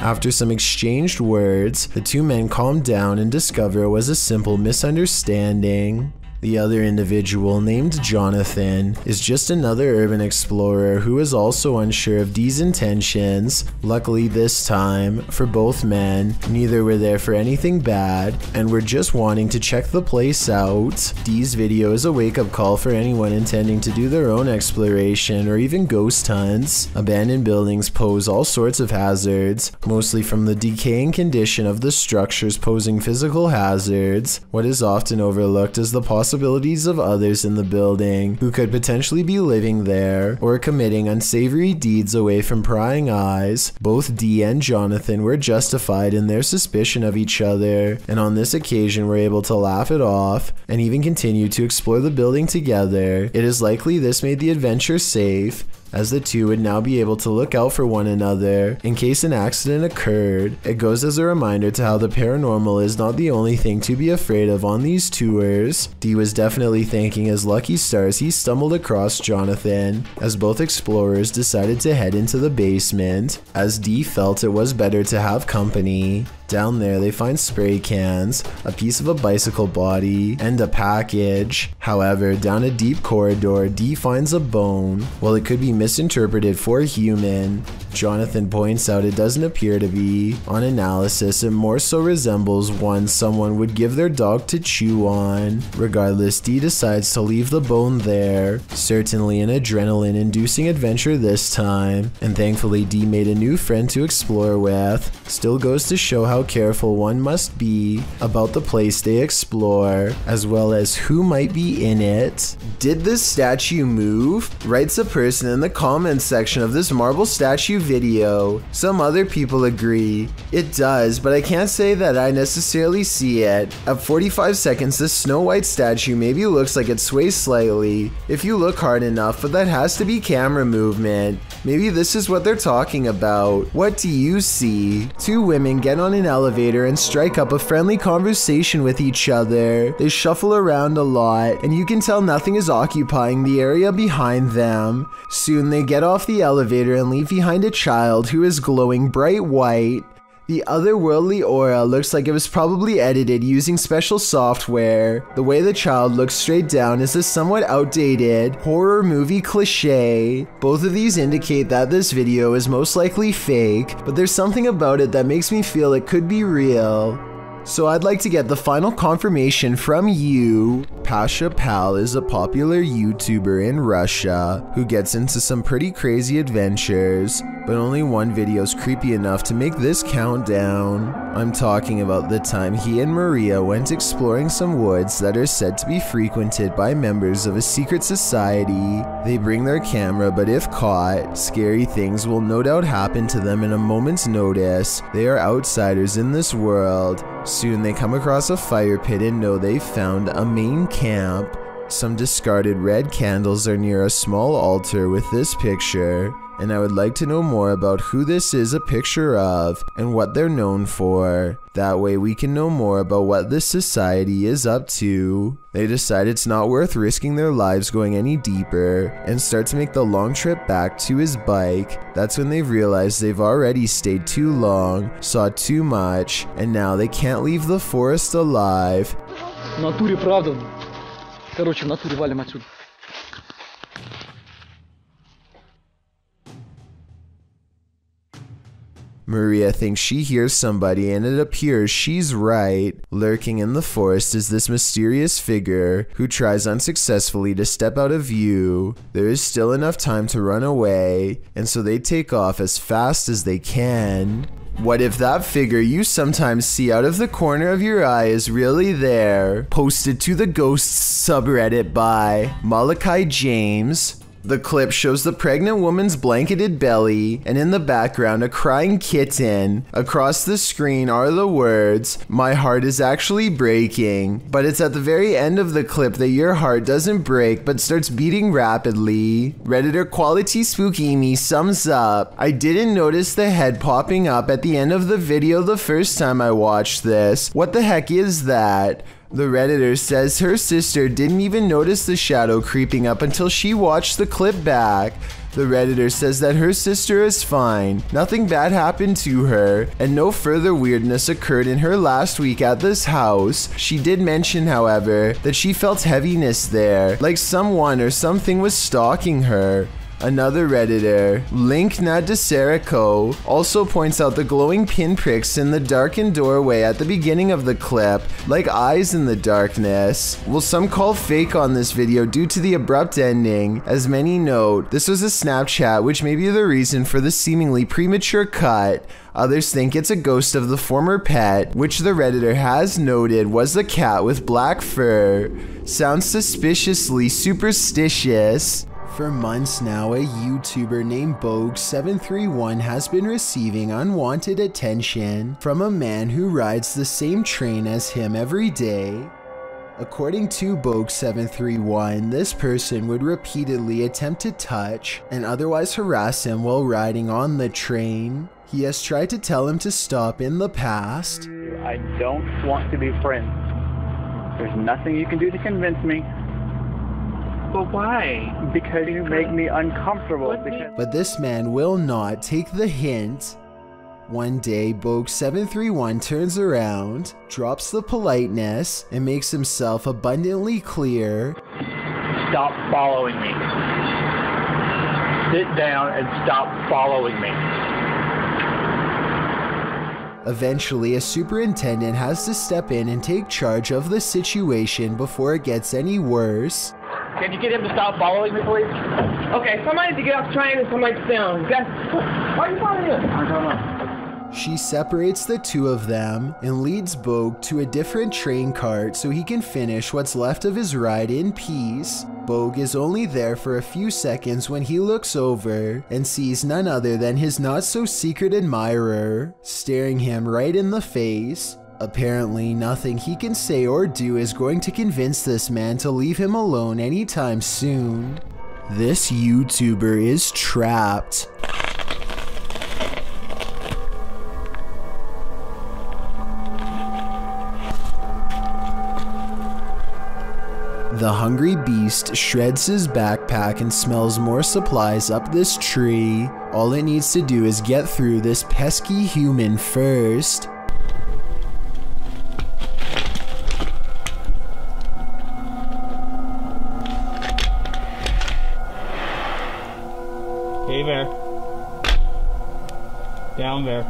After some exchanged words, the two men calm down and discover it was a simple misunderstanding. The other individual, named Jonathan, is just another urban explorer who is also unsure of D's intentions. Luckily this time, for both men, neither were there for anything bad and were just wanting to check the place out. D's video is a wake-up call for anyone intending to do their own exploration or even ghost hunts. Abandoned buildings pose all sorts of hazards, mostly from the decaying condition of the structures posing physical hazards. What is often overlooked is the possibility of others in the building who could potentially be living there or committing unsavory deeds away from prying eyes. Both D and Jonathan were justified in their suspicion of each other, and on this occasion were able to laugh it off and even continue to explore the building together. It is likely this made the adventure safe, as the two would now be able to look out for one another in case an accident occurred. It goes as a reminder to how the paranormal is not the only thing to be afraid of on these tours. D was definitely thanking his lucky stars he stumbled across Jonathan, as both explorers decided to head into the basement, as D felt it was better to have company. Down there they find spray cans, a piece of a bicycle body, and a package. However, down a deep corridor, D finds a bone. While it could be misinterpreted for human, Jonathan points out it doesn't appear to be. On analysis, it more so resembles one someone would give their dog to chew on. Regardless, D decides to leave the bone there. Certainly an adrenaline-inducing adventure this time, and thankfully D made a new friend to explore with. Still goes to show how careful one must be about the place they explore, as well as who might be in it. Did this statue move? Writes a person in the comments section of this marble statue video. Some other people agree. It does, but I can't say that I necessarily see it. At 45 seconds, this Snow White statue maybe looks like it sways slightly if you look hard enough, but that has to be camera movement. Maybe this is what they're talking about. What do you see? Two women get on an elevator and strike up a friendly conversation with each other. They shuffle around a lot, and you can tell nothing is occupying the area behind them. Soon they get off the elevator and leave behind a child who is glowing bright white. The otherworldly aura looks like it was probably edited using special software. The way the child looks straight down is a somewhat outdated horror movie cliche. Both of these indicate that this video is most likely fake, but there's something about it that makes me feel it could be real. So I'd like to get the final confirmation from you. Pasha Pal is a popular YouTuber in Russia who gets into some pretty crazy adventures, but only one video is creepy enough to make this count down. I'm talking about the time he and Maria went exploring some woods that are said to be frequented by members of a secret society. They bring their camera, but if caught, scary things will no doubt happen to them in a moment's notice. They are outsiders in this world. Soon they come across a fire pit and know they've found a main camp. Some discarded red candles are near a small altar with this picture, and I would like to know more about who this is a picture of and what they're known for. That way we can know more about what this society is up to. They decide it's not worth risking their lives going any deeper and start to make the long trip back to his bike. That's when they've realized they've already stayed too long, saw too much, and now they can't leave the forest alive. В натуре, правда. Короче, в натуре валим отсюда. Maria thinks she hears somebody, and it appears she's right. Lurking in the forest is this mysterious figure who tries unsuccessfully to step out of view. There is still enough time to run away, and so they take off as fast as they can. What if that figure you sometimes see out of the corner of your eye is really there? Posted to the Ghosts subreddit by Malachi James. The clip shows the pregnant woman's blanketed belly, and in the background a crying kitten. Across the screen are the words, "My heart is actually breaking." But it's at the very end of the clip that your heart doesn't break but starts beating rapidly. Redditor Quality Spooky Me sums up, "I didn't notice the head popping up at the end of the video the first time I watched this. What the heck is that?" The Redditor says her sister didn't even notice the shadow creeping up until she watched the clip back. The Redditor says that her sister is fine, nothing bad happened to her, and no further weirdness occurred in her last week at this house. She did mention, however, that she felt heaviness there, like someone or something was stalking her. Another Redditor, Link Nadeserico, also points out the glowing pinpricks in the darkened doorway at the beginning of the clip, like eyes in the darkness. Well, some call fake on this video due to the abrupt ending. As many note, this was a Snapchat, which may be the reason for the seemingly premature cut. Others think it's a ghost of the former pet, which the Redditor has noted was the cat with black fur. Sounds suspiciously superstitious. For months now, a YouTuber named Bogue731 has been receiving unwanted attention from a man who rides the same train as him every day. According to Bogue731, this person would repeatedly attempt to touch and otherwise harass him while riding on the train. He has tried to tell him to stop in the past. I don't want to be friends. There's nothing you can do to convince me. But why? Because you make me uncomfortable. But this man will not take the hint. One day, Bogue731 turns around, drops the politeness, and makes himself abundantly clear. Stop following me. Sit down and stop following me. Eventually, a superintendent has to step in and take charge of the situation before it gets any worse. Can you get him to stop following me, please? Okay, somebody to get off train and somebody to down. Why are you following him? I don't know. She separates the two of them and leads Bogue to a different train cart so he can finish what's left of his ride in peace. Bogue is only there for a few seconds when he looks over and sees none other than his not-so-secret admirer staring him right in the face. Apparently, nothing he can say or do is going to convince this man to leave him alone anytime soon. This YouTuber is trapped. The hungry beast shreds his backpack and smells more supplies up this tree. All it needs to do is get through this pesky human first. Hey there. Down there.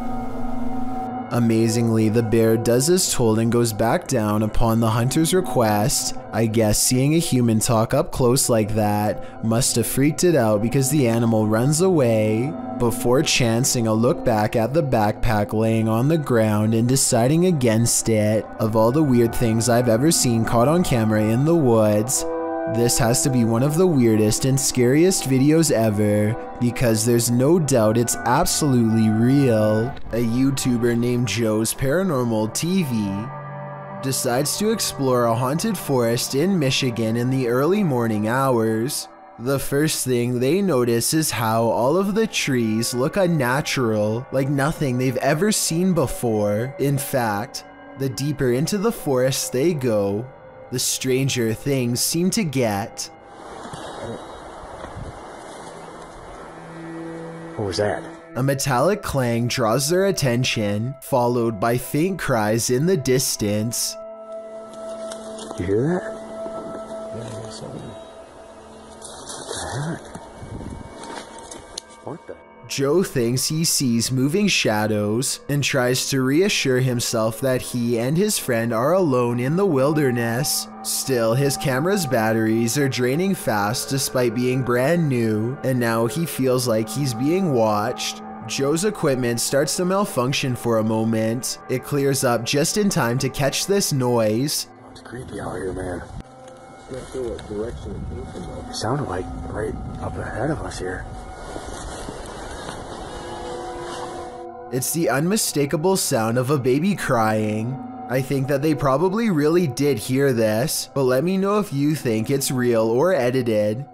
Amazingly, the bear does as told and goes back down upon the hunter's request. I guess seeing a human talk up close like that must have freaked it out because the animal runs away before chancing a look back at the backpack laying on the ground and deciding against it. Of all the weird things I've ever seen caught on camera in the woods, this has to be one of the weirdest and scariest videos ever, because there's no doubt it's absolutely real. A YouTuber named Joe's Paranormal TV decides to explore a haunted forest in Michigan in the early morning hours. The first thing they notice is how all of the trees look unnatural, like nothing they've ever seen before. In fact, the deeper into the forest they go, the stranger things seem to get. What was that? A metallic clang draws their attention, followed by faint cries in the distance. You hear that? Yeah, I hear something. What the heck? What the? Joe thinks he sees moving shadows and tries to reassure himself that he and his friend are alone in the wilderness. Still, his camera's batteries are draining fast despite being brand new, and now he feels like he's being watched. Joe's equipment starts to malfunction for a moment. It clears up just in time to catch this noise. It's creepy out here, man. I'm not sure what direction it came from though. It sounded like right up ahead of us here. It's the unmistakable sound of a baby crying. I think that they probably really did hear this, but let me know if you think it's real or edited.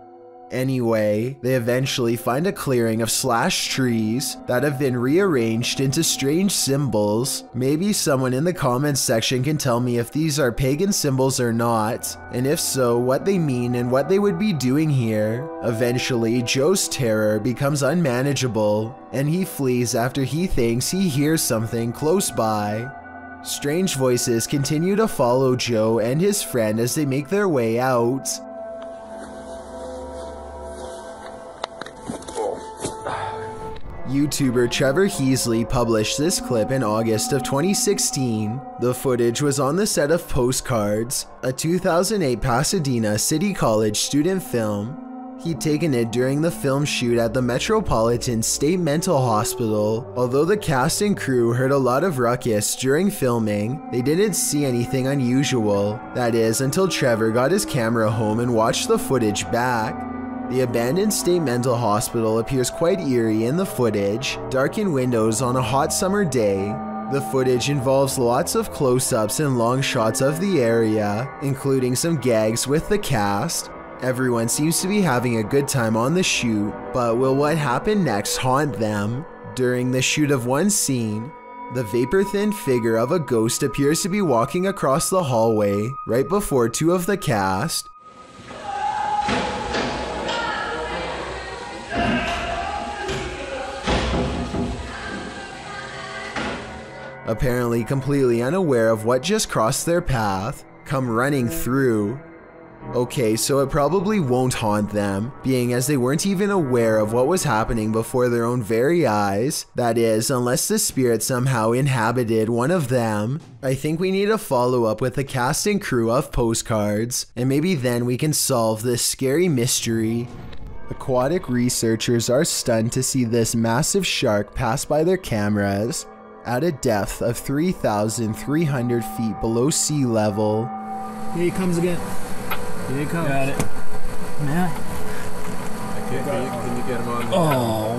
Anyway, they eventually find a clearing of slashed trees that have been rearranged into strange symbols. Maybe someone in the comments section can tell me if these are pagan symbols or not, and if so, what they mean and what they would be doing here. Eventually, Joe's terror becomes unmanageable, and he flees after he thinks he hears something close by. Strange voices continue to follow Joe and his friend as they make their way out. YouTuber Trevor Heasley published this clip in August of 2016. The footage was on the set of Postcards, a 2008 Pasadena City College student film. He'd taken it during the film shoot at the Metropolitan State Mental Hospital. Although the cast and crew heard a lot of ruckus during filming, they didn't see anything unusual. That is, until Trevor got his camera home and watched the footage back. The abandoned state mental hospital appears quite eerie in the footage, darkened windows on a hot summer day. The footage involves lots of close-ups and long shots of the area, including some gags with the cast. Everyone seems to be having a good time on the shoot, but will what happened next haunt them? During the shoot of one scene, the vapor-thin figure of a ghost appears to be walking across the hallway right before two of the cast. Apparently completely unaware of what just crossed their path, come running through. Okay, so it probably won't haunt them, being as they weren't even aware of what was happening before their own very eyes. That is, unless the spirit somehow inhabited one of them. I think we need to follow up with the cast and crew of Postcards, and maybe then we can solve this scary mystery. Aquatic researchers are stunned to see this massive shark pass by their cameras at a depth of 3,300 feet below sea level. Here he comes again. Here he comes. Got it. Can you get him on? Oh,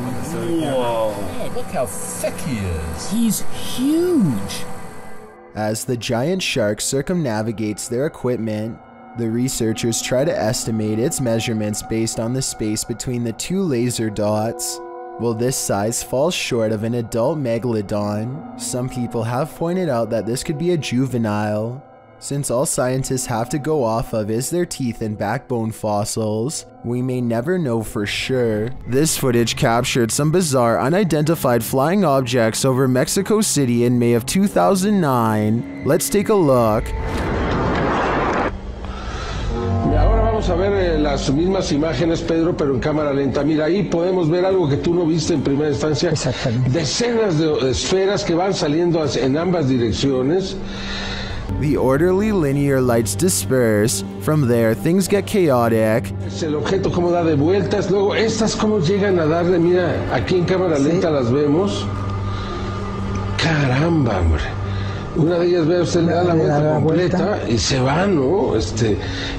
whoa. Look how thick he is. He's huge. As the giant shark circumnavigates their equipment, the researchers try to estimate its measurements based on the space between the two laser dots. Well, this size falls short of an adult megalodon. Some people have pointed out that this could be a juvenile. Since all scientists have to go off of is their teeth and backbone fossils, we may never know for sure. This footage captured some bizarre unidentified flying objects over Mexico City in May of 2009. Let's take a look. Vamos a ver las mismas imágenes, Pedro, pero en cámara lenta. Mira, ahí podemos ver algo que tú no viste en primera instancia. Exactamente. Decenas de esferas que van saliendo en ambas direcciones. The orderly linear lights disperse. From there, things get chaotic. El objeto cómo da de vueltas. Luego, estas cómo llegan a darle. Mira, aquí en cámara lenta las vemos. Caramba, hombre. Una de ellas, ve usted, le da la vuelta completa y se va, ¿no?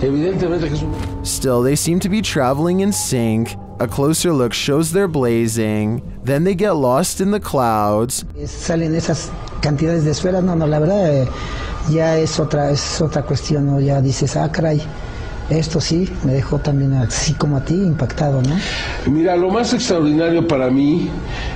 Evidentemente que es un... Still, they seem to be traveling in sync. A closer look shows they're blazing. Then they get lost in the clouds. Salen esas cantidades de esferas. No, la verdad ya es otra cuestión, ¿no? Ya dices, ah, caray. Esto sí me dejó también así como a ti impactado, ¿no? Mira, lo más extraordinario para mí,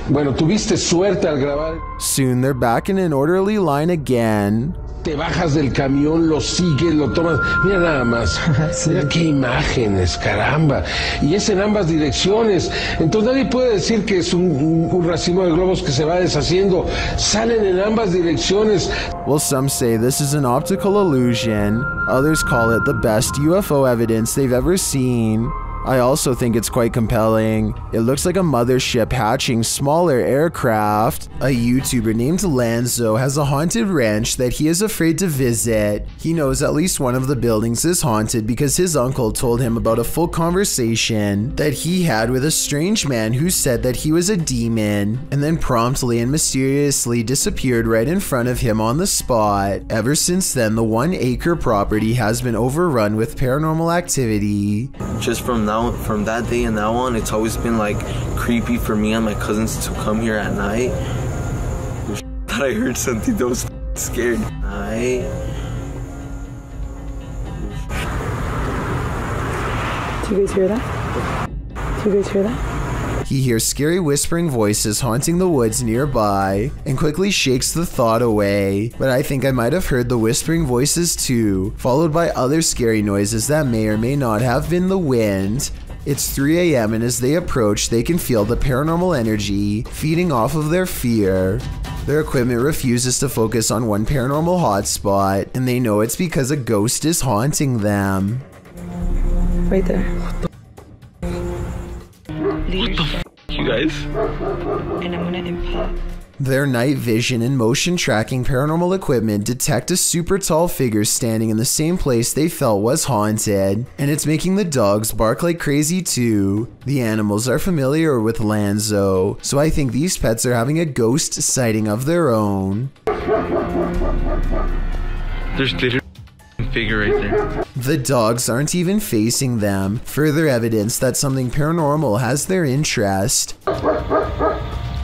bueno, tuviste suerte al grabar. Soon they're back in an orderly line again. Te bajas del camión, lo sigues, lo tomas. Mira nada más. Sí. Mira qué imágenes, caramba. Y es en ambas direcciones. Entonces nadie puede decir que es un racimo de globos que se va deshaciendo. Salen en ambas direcciones. Well, some say this is an optical illusion. Others call it the best UFO evidence they've ever seen. I also think it's quite compelling. It looks like a mothership hatching smaller aircraft. A YouTuber named Lanzo has a haunted ranch that he is afraid to visit. He knows at least one of the buildings is haunted because his uncle told him about a full conversation that he had with a strange man who said that he was a demon, and then promptly and mysteriously disappeared right in front of him on the spot. Ever since then, the 1-acre property has been overrun with paranormal activity. Just from that day and now on, it's always been like creepy for me and my cousins to come here at night. That I heard something that was scared. Do you guys hear that? Do you guys hear that? He hears scary whispering voices haunting the woods nearby and quickly shakes the thought away. But I think I might have heard the whispering voices too, followed by other scary noises that may or may not have been the wind. It's 3 a.m. and as they approach, they can feel the paranormal energy feeding off of their fear. Their equipment refuses to focus on one paranormal hotspot, and they know it's because a ghost is haunting them. Right there. What the f***, you guys? And I'm gonna impact. Their night vision and motion tracking paranormal equipment detect a super tall figure standing in the same place they felt was haunted, and it's making the dogs bark like crazy too. The animals are familiar with Lanzo, so I think these pets are having a ghost sighting of their own. There's literally a figure right there. The dogs aren't even facing them, further evidence that something paranormal has their interest.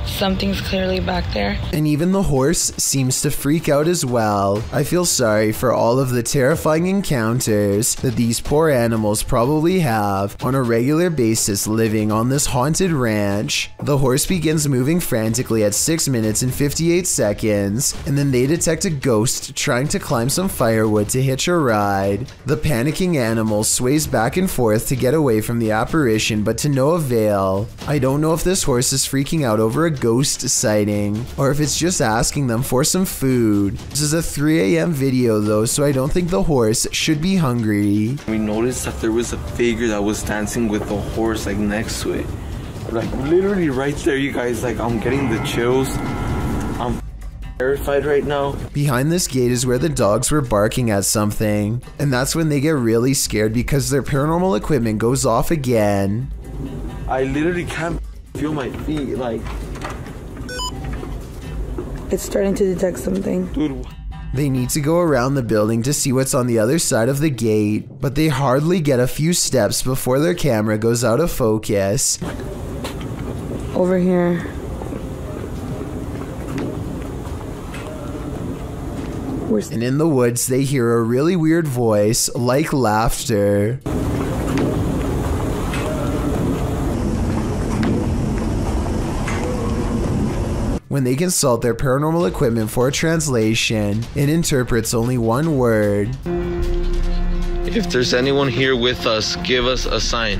Something's clearly back there. And even the horse seems to freak out as well. I feel sorry for all of the terrifying encounters that these poor animals probably have on a regular basis living on this haunted ranch. The horse begins moving frantically at 6 minutes and 58 seconds, and then they detect a ghost trying to climb some firewood to hitch a ride. The panicking animal sways back and forth to get away from the apparition, but to no avail. I don't know if this horse is freaking out over a ghost sighting, or if it's just asking them for some food. This is a 3 a.m. video though, so I don't think the horse should be hungry. We noticed that there was a figure that was dancing with the horse like next to it. Like literally right there, you guys, like I'm getting the chills. I'm terrified right now. Behind this gate is where the dogs were barking at something, and that's when they get really scared because their paranormal equipment goes off again. I literally can't feel my feet, like... It's starting to detect something. Dude. They need to go around the building to see what's on the other side of the gate, but they hardly get a few steps before their camera goes out of focus. Over here. And in the woods, they hear a really weird voice, like laughter. When they consult their paranormal equipment for a translation, it interprets only one word. If there's anyone here with us, give us a sign.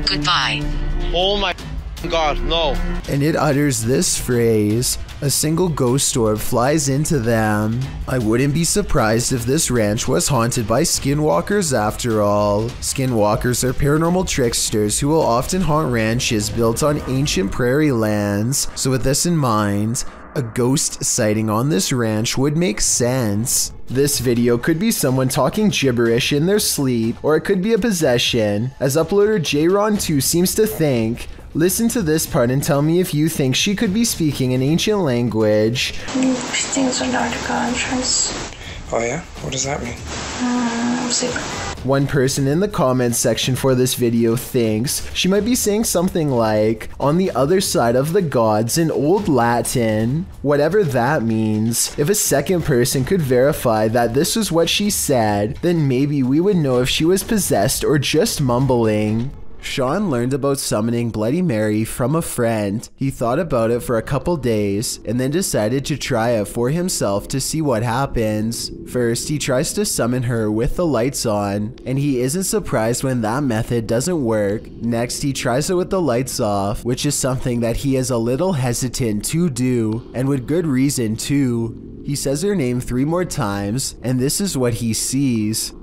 Goodbye. Oh my God, no. And it utters this phrase. A single ghost orb flies into them. I wouldn't be surprised if this ranch was haunted by skinwalkers after all. Skinwalkers are paranormal tricksters who will often haunt ranches built on ancient prairie lands. So with this in mind, a ghost sighting on this ranch would make sense. This video could be someone talking gibberish in their sleep, or it could be a possession, as uploader JRon2 seems to think. Listen to this part and tell me if you think she could be speaking an ancient language. Things on Antarctica entrance. Oh yeah? What does that mean? Music. One person in the comments section for this video thinks she might be saying something like, on the other side of the gods in Old Latin, whatever that means. If a second person could verify that this was what she said, then maybe we would know if she was possessed or just mumbling. Sean learned about summoning Bloody Mary from a friend. He thought about it for a couple days and then decided to try it for himself to see what happens. First, he tries to summon her with the lights on, and he isn't surprised when that method doesn't work. Next, he tries it with the lights off, which is something that he is a little hesitant to do, and with good reason too. He says her name 3 more times, and this is what he sees.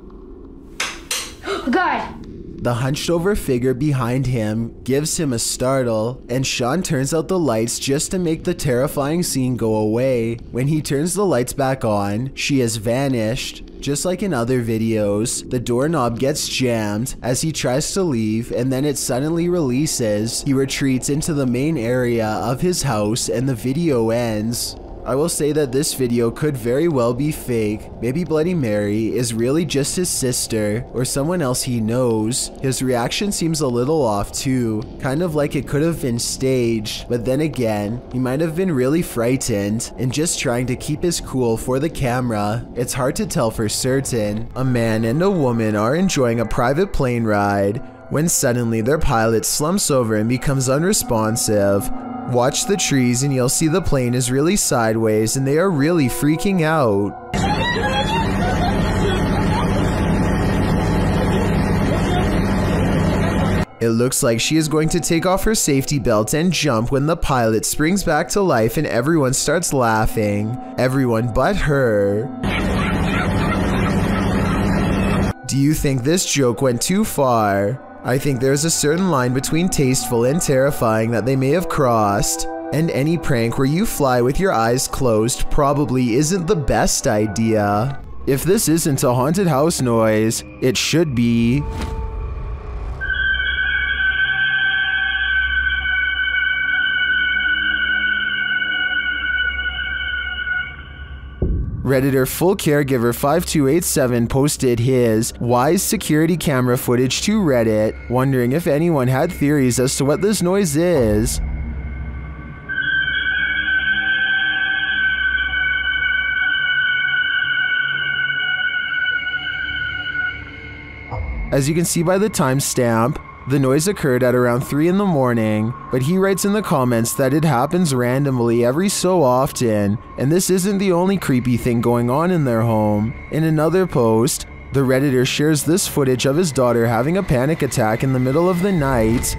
God! The hunched over figure behind him gives him a startle, and Sean turns out the lights just to make the terrifying scene go away. When he turns the lights back on, she has vanished. Just like in other videos, the doorknob gets jammed as he tries to leave, and then it suddenly releases. He retreats into the main area of his house and the video ends. I will say that this video could very well be fake. Maybe Bloody Mary is really just his sister or someone else he knows. His reaction seems a little off too, kind of like it could have been staged, but then again, he might have been really frightened and just trying to keep his cool for the camera. It's hard to tell for certain. A man and a woman are enjoying a private plane ride when suddenly their pilot slumps over and becomes unresponsive. Watch the trees and you'll see the plane is really sideways and they are really freaking out. It looks like she is going to take off her safety belt and jump when the pilot springs back to life and everyone starts laughing. Everyone but her. Do you think this joke went too far? I think there's a certain line between tasteful and terrifying that they may have crossed, and any prank where you fly with your eyes closed probably isn't the best idea. If this isn't a haunted house noise, it should be. Redditor Full Caregiver 5287 posted his wise security camera footage to Reddit, wondering if anyone had theories as to what this noise is. As you can see by the timestamp, the noise occurred at around 3 in the morning, but he writes in the comments that it happens randomly every so often, and this isn't the only creepy thing going on in their home. In another post, the Redditor shares this footage of his daughter having a panic attack in the middle of the night.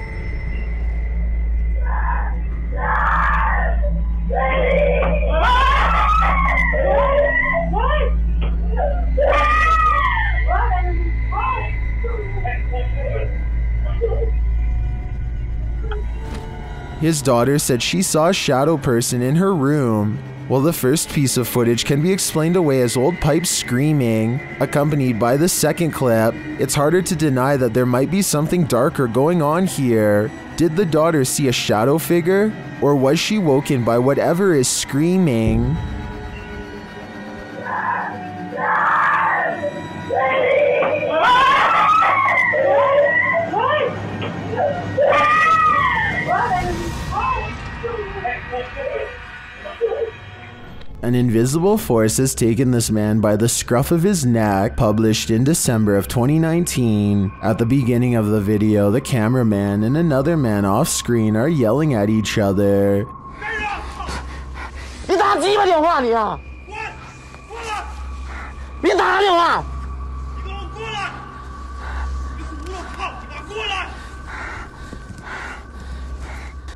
His daughter said she saw a shadow person in her room. While the first piece of footage can be explained away as old pipes screaming, accompanied by the second clip, it's harder to deny that there might be something darker going on here. Did the daughter see a shadow figure? Or was she woken by whatever is screaming? An invisible force has taken this man by the scruff of his neck, published in December of 2019. At the beginning of the video, the cameraman and another man off screen are yelling at each other.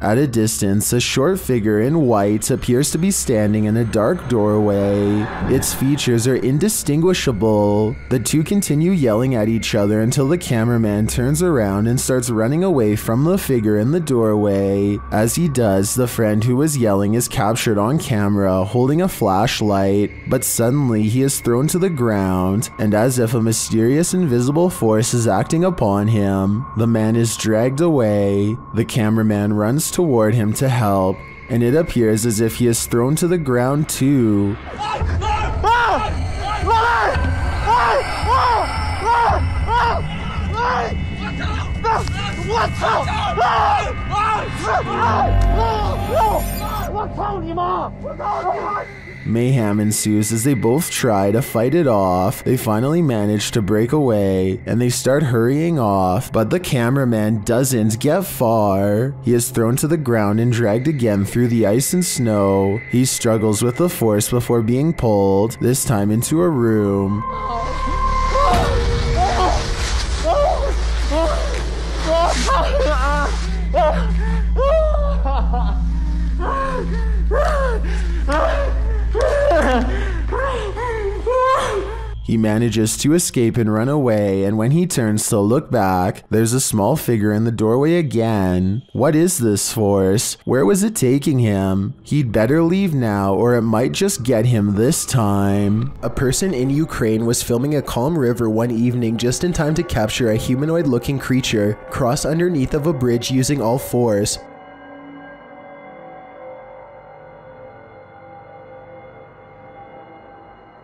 At a distance, a short figure in white appears to be standing in a dark doorway. Its features are indistinguishable. The two continue yelling at each other until the cameraman turns around and starts running away from the figure in the doorway. As he does, the friend who was yelling is captured on camera holding a flashlight, but suddenly he is thrown to the ground, and as if a mysterious invisible force is acting upon him, the man is dragged away. The cameraman runs toward him to help, and it appears as if he is thrown to the ground too. Mayhem ensues as they both try to fight it off. They finally manage to break away and they start hurrying off, but the cameraman doesn't get far. He is thrown to the ground and dragged again through the ice and snow. He struggles with the force before being pulled, this time into a room. He manages to escape and run away, and when he turns to look back, there's a small figure in the doorway again. What is this force? Where was it taking him? He'd better leave now, or it might just get him this time. A person in Ukraine was filming a calm river one evening just in time to capture a humanoid-looking creature cross underneath of a bridge using all fours.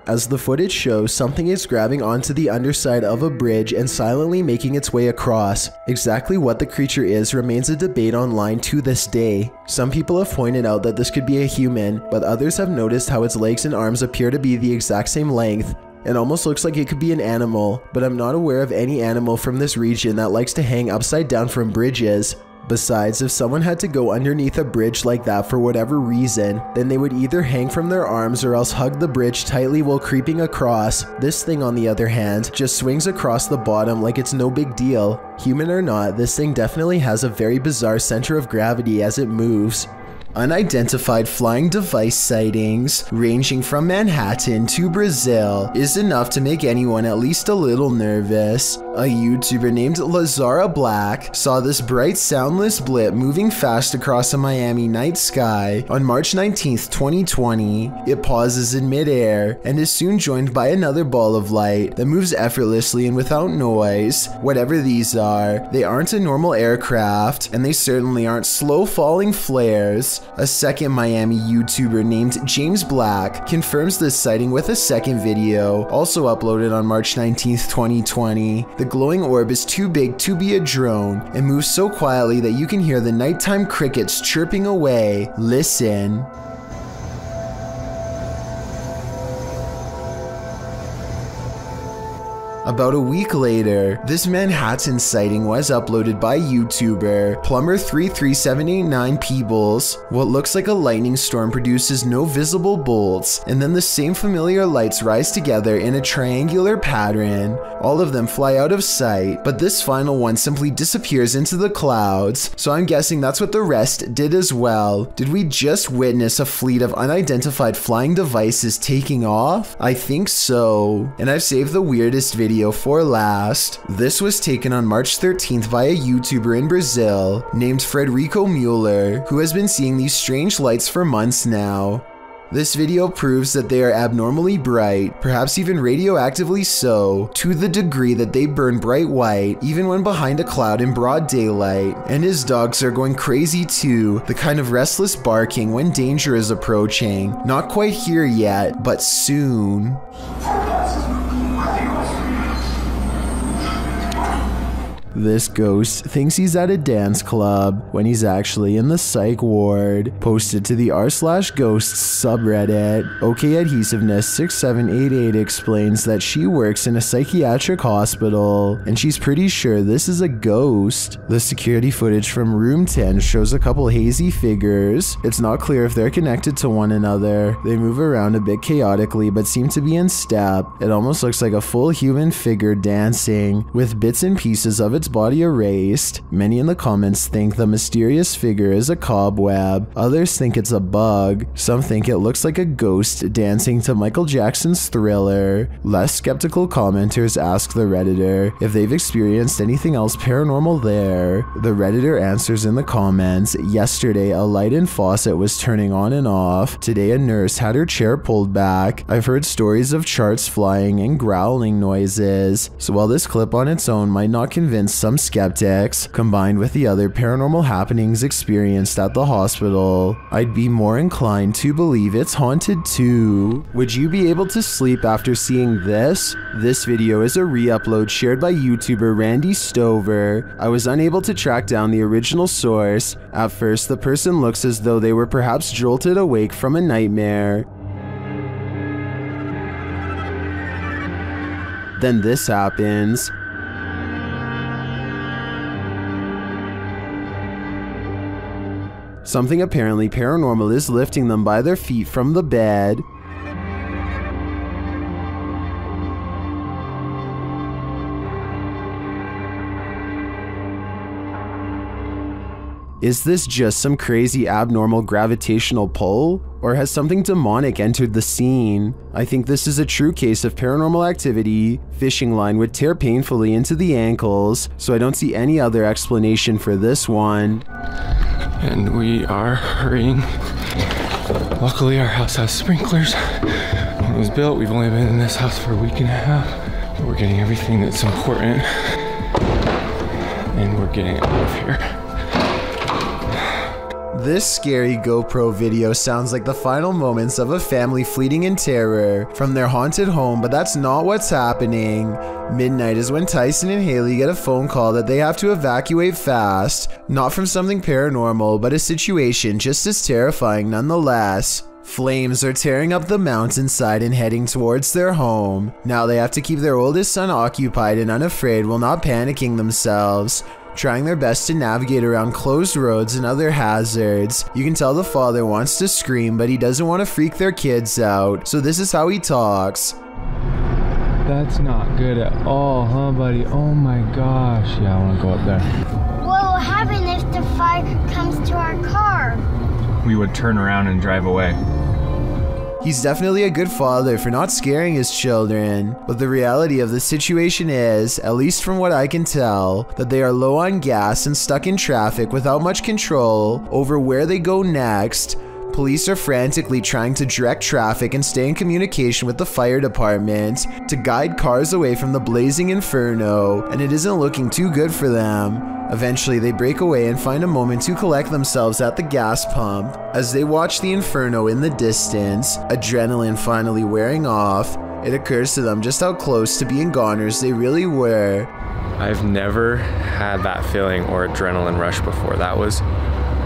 As the footage shows, something is grabbing onto the underside of a bridge and silently making its way across. Exactly what the creature is remains a debate online to this day. Some people have pointed out that this could be a human, but others have noticed how its legs and arms appear to be the exact same length. It almost looks like it could be an animal, but I'm not aware of any animal from this region that likes to hang upside down from bridges. Besides, if someone had to go underneath a bridge like that for whatever reason, then they would either hang from their arms or else hug the bridge tightly while creeping across. This thing, on the other hand, just swings across the bottom like it's no big deal. Human or not, this thing definitely has a very bizarre center of gravity as it moves. Unidentified flying device sightings, ranging from Manhattan to Brazil, is enough to make anyone at least a little nervous. A YouTuber named Lazara Black saw this bright soundless blip moving fast across a Miami night sky on March 19th, 2020. It pauses in midair and is soon joined by another ball of light that moves effortlessly and without noise. Whatever these are, they aren't a normal aircraft, and they certainly aren't slow falling flares. A second Miami YouTuber named James Black confirms this sighting with a second video, also uploaded on March 19th, 2020. The glowing orb is too big to be a drone and moves so quietly that you can hear the nighttime crickets chirping away. Listen. About a week later, this Manhattan sighting was uploaded by YouTuber Plumber33789 Peebles. What looks like a lightning storm produces no visible bolts, and then the same familiar lights rise together in a triangular pattern. All of them fly out of sight, but this final one simply disappears into the clouds, so I'm guessing that's what the rest did as well. Did we just witness a fleet of unidentified flying devices taking off? I think so. And I've saved the weirdest video for last. This was taken on March 13th by a YouTuber in Brazil named Frederico Mueller, who has been seeing these strange lights for months now. This video proves that they are abnormally bright, perhaps even radioactively so, to the degree that they burn bright white even when behind a cloud in broad daylight. And his dogs are going crazy too, the kind of restless barking when danger is approaching. Not quite here yet, but soon. This ghost thinks he's at a dance club when he's actually in the psych ward. Posted to the r/ghosts subreddit, OK Adhesiveness 6788 explains that she works in a psychiatric hospital and she's pretty sure this is a ghost. The security footage from room 10 shows a couple hazy figures. It's not clear if they're connected to one another. They move around a bit chaotically but seem to be in step. It almost looks like a full human figure dancing, with bits and pieces of its body erased. Many in the comments think the mysterious figure is a cobweb. Others think it's a bug. Some think it looks like a ghost dancing to Michael Jackson's Thriller. Less skeptical commenters ask the Redditor if they've experienced anything else paranormal there. The Redditor answers in the comments, yesterday a light in faucet was turning on and off. Today a nurse had her chair pulled back. I've heard stories of charts flying and growling noises. So while this clip on its own might not convince some skeptics, combined with the other paranormal happenings experienced at the hospital, I'd be more inclined to believe it's haunted too. Would you be able to sleep after seeing this? This video is a re-upload shared by YouTuber Randy Stover. I was unable to track down the original source. At first, the person looks as though they were perhaps jolted awake from a nightmare. Then this happens. Something apparently paranormal is lifting them by their feet from the bed. Is this just some crazy abnormal gravitational pull? Or has something demonic entered the scene? I think this is a true case of paranormal activity. Fishing line would tear painfully into the ankles, so I don't see any other explanation for this one. And we are hurrying. Luckily our house has sprinklers. When it was built, we've only been in this house for a week and a half. But we're getting everything that's important. And we're getting out of here. This scary GoPro video sounds like the final moments of a family fleeing in terror from their haunted home, but that's not what's happening. Midnight is when Tyson and Haley get a phone call that they have to evacuate fast, not from something paranormal, but a situation just as terrifying nonetheless. Flames are tearing up the mountainside and heading towards their home. Now they have to keep their oldest son occupied and unafraid while not panicking themselves, trying their best to navigate around closed roads and other hazards. You can tell the father wants to scream, but he doesn't want to freak their kids out, so this is how he talks. That's not good at all, huh, buddy? Oh my gosh. Yeah, I want to go up there. What will happen if the fire comes to our car? We would turn around and drive away. He's definitely a good father for not scaring his children, but the reality of the situation is, at least from what I can tell, that they are low on gas and stuck in traffic without much control over where they go next. Police are frantically trying to direct traffic and stay in communication with the fire department to guide cars away from the blazing inferno, and it isn't looking too good for them. Eventually, they break away and find a moment to collect themselves at the gas pump. As they watch the inferno in the distance, adrenaline finally wearing off, it occurs to them just how close to being goners they really were. I've never had that feeling or adrenaline rush before. That was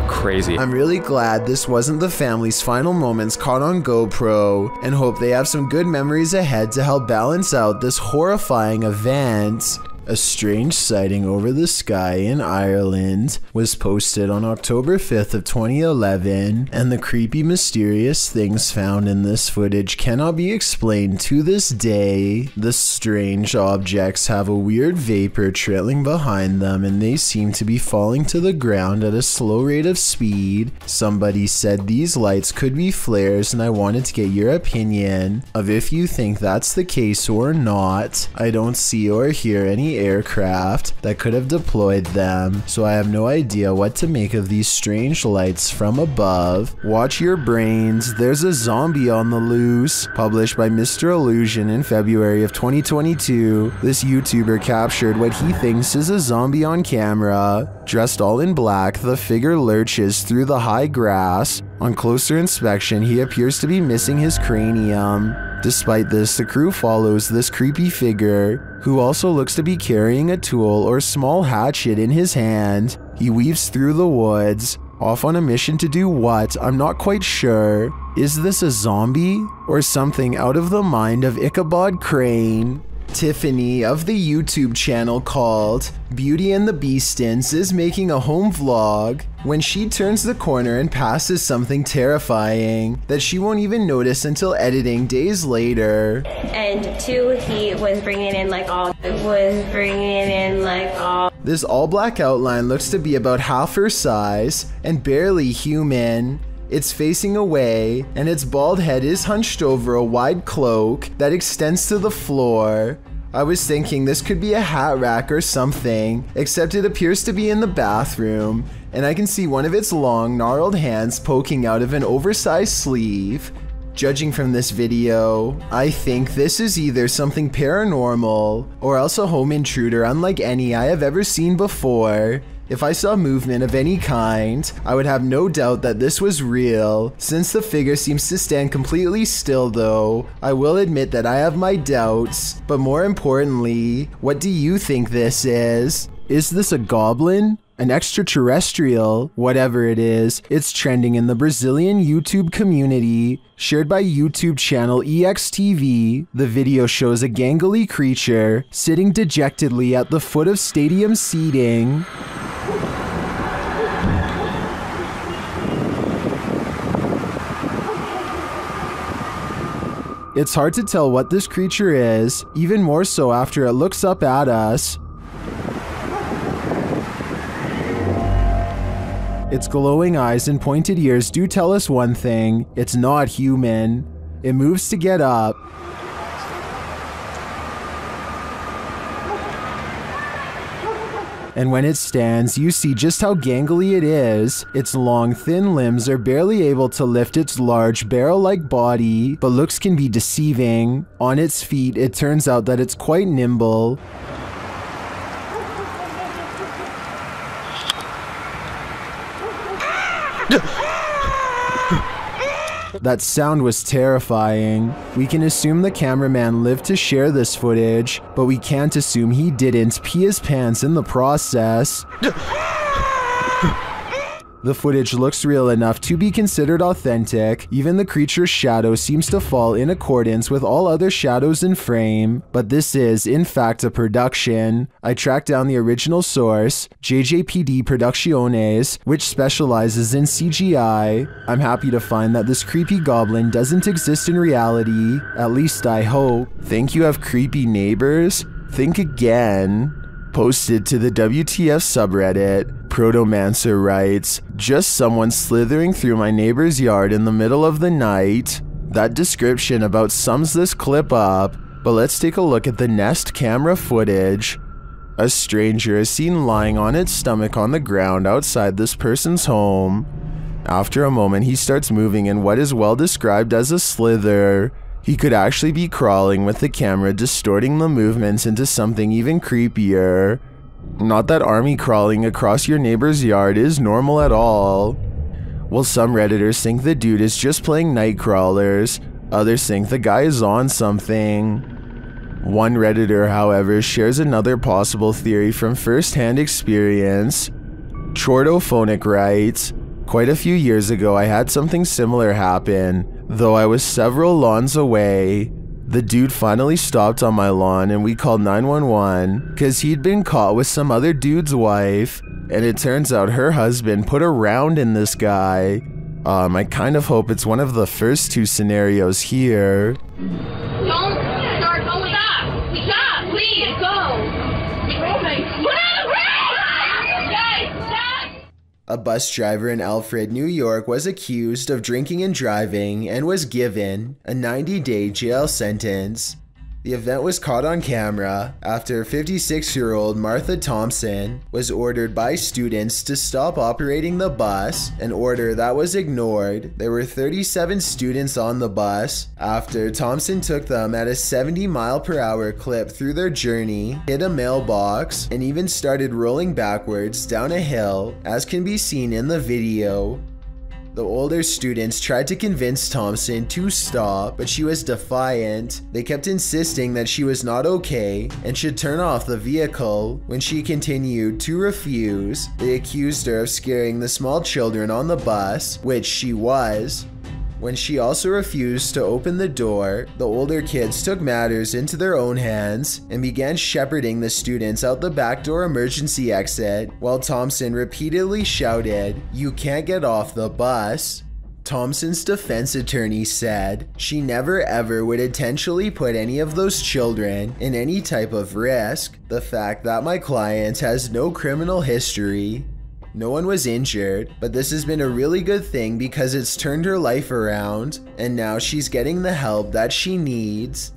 crazy. I'm really glad this wasn't the family's final moments caught on GoPro, and hope they have some good memories ahead to help balance out this horrifying event. A strange sighting over the sky in Ireland was posted on October 5th of 2011, and the creepy, mysterious things found in this footage cannot be explained to this day. The strange objects have a weird vapor trailing behind them, and they seem to be falling to the ground at a slow rate of speed. Somebody said these lights could be flares, and I wanted to get your opinion of if you think that's the case or not. I don't see or hear any enemy aircraft that could have deployed them, so I have no idea what to make of these strange lights from above. Watch your brains, there's a zombie on the loose. Published by Mr. Illusion in February of 2022, this YouTuber captured what he thinks is a zombie on camera. Dressed all in black, the figure lurches through the high grass. On closer inspection, he appears to be missing his cranium. Despite this, the crew follows this creepy figure, who also looks to be carrying a tool or small hatchet in his hand. He weaves through the woods, off on a mission to do what? I'm not quite sure. Is this a zombie? Or something out of the mind of Ichabod Crane? Tiffany of the YouTube channel called Beauty and the Beastins is making a home vlog when she turns the corner and passes something terrifying that she won't even notice until editing days later. And two, he was bringing in like all. This all black outline looks to be about half her size and barely human. It's facing away, and its bald head is hunched over a wide cloak that extends to the floor. I was thinking this could be a hat rack or something, except it appears to be in the bathroom, and I can see one of its long, gnarled hands poking out of an oversized sleeve. Judging from this video, I think this is either something paranormal, or else a home intruder unlike any I have ever seen before. If I saw movement of any kind, I would have no doubt that this was real. Since the figure seems to stand completely still though, I will admit that I have my doubts. But more importantly, what do you think this is? Is this a goblin? An extraterrestrial? Whatever it is, it's trending in the Brazilian YouTube community. Shared by YouTube channel EXTV, the video shows a gangly creature sitting dejectedly at the foot of stadium seating. It's hard to tell what this creature is, even more so after it looks up at us. Its glowing eyes and pointed ears do tell us one thing: it's not human. It moves to get up. And when it stands, you see just how gangly it is. Its long, thin limbs are barely able to lift its large, barrel-like body, but looks can be deceiving. On its feet, it turns out that it's quite nimble. That sound was terrifying. We can assume the cameraman lived to share this footage, but we can't assume he didn't pee his pants in the process. The footage looks real enough to be considered authentic. Even the creature's shadow seems to fall in accordance with all other shadows in frame, but this is, in fact, a production. I tracked down the original source, JJPD Producciones, which specializes in CGI. I'm happy to find that this creepy goblin doesn't exist in reality, at least I hope. Think you have creepy neighbors? Think again. Posted to the WTF subreddit, Protomancer writes, "Just someone slithering through my neighbor's yard in the middle of the night." That description about sums this clip up, but let's take a look at the Nest camera footage. A stranger is seen lying on its stomach on the ground outside this person's home. After a moment, he starts moving in what is well described as a slither. He could actually be crawling, with the camera distorting the movements into something even creepier. Not that army crawling across your neighbor's yard is normal at all. Well, some Redditors think the dude is just playing night crawlers, others think the guy is on something. One Redditor, however, shares another possible theory from first-hand experience. Chordophonic writes, "Quite a few years ago I had something similar happen. Though I was several lawns away, the dude finally stopped on my lawn and we called 911 because he'd been caught with some other dude's wife, and it turns out her husband put a round in this guy. I kind of hope it's one of the first two scenarios here." Don't start going up. Stop, please, go. Put on the ground! Guys, stop! A bus driver in Alfred, New York was accused of drinking and driving and was given a 90-day jail sentence. The event was caught on camera after 56-year-old Martha Thompson was ordered by students to stop operating the bus, an order that was ignored. There were 37 students on the bus after Thompson took them at a 70-mile-per-hour clip through their journey, hit a mailbox, and even started rolling backwards down a hill, as can be seen in the video. The older students tried to convince Thompson to stop, but she was defiant. They kept insisting that she was not okay and should turn off the vehicle. When she continued to refuse, they accused her of scaring the small children on the bus, which she was. When she also refused to open the door, the older kids took matters into their own hands and began shepherding the students out the back door emergency exit, while Thompson repeatedly shouted, "You can't get off the bus." Thompson's defense attorney said she never ever would intentionally put any of those children in any type of risk. The fact that my client has no criminal history. No one was injured, but this has been a really good thing because it's turned her life around, and now she's getting the help that she needs.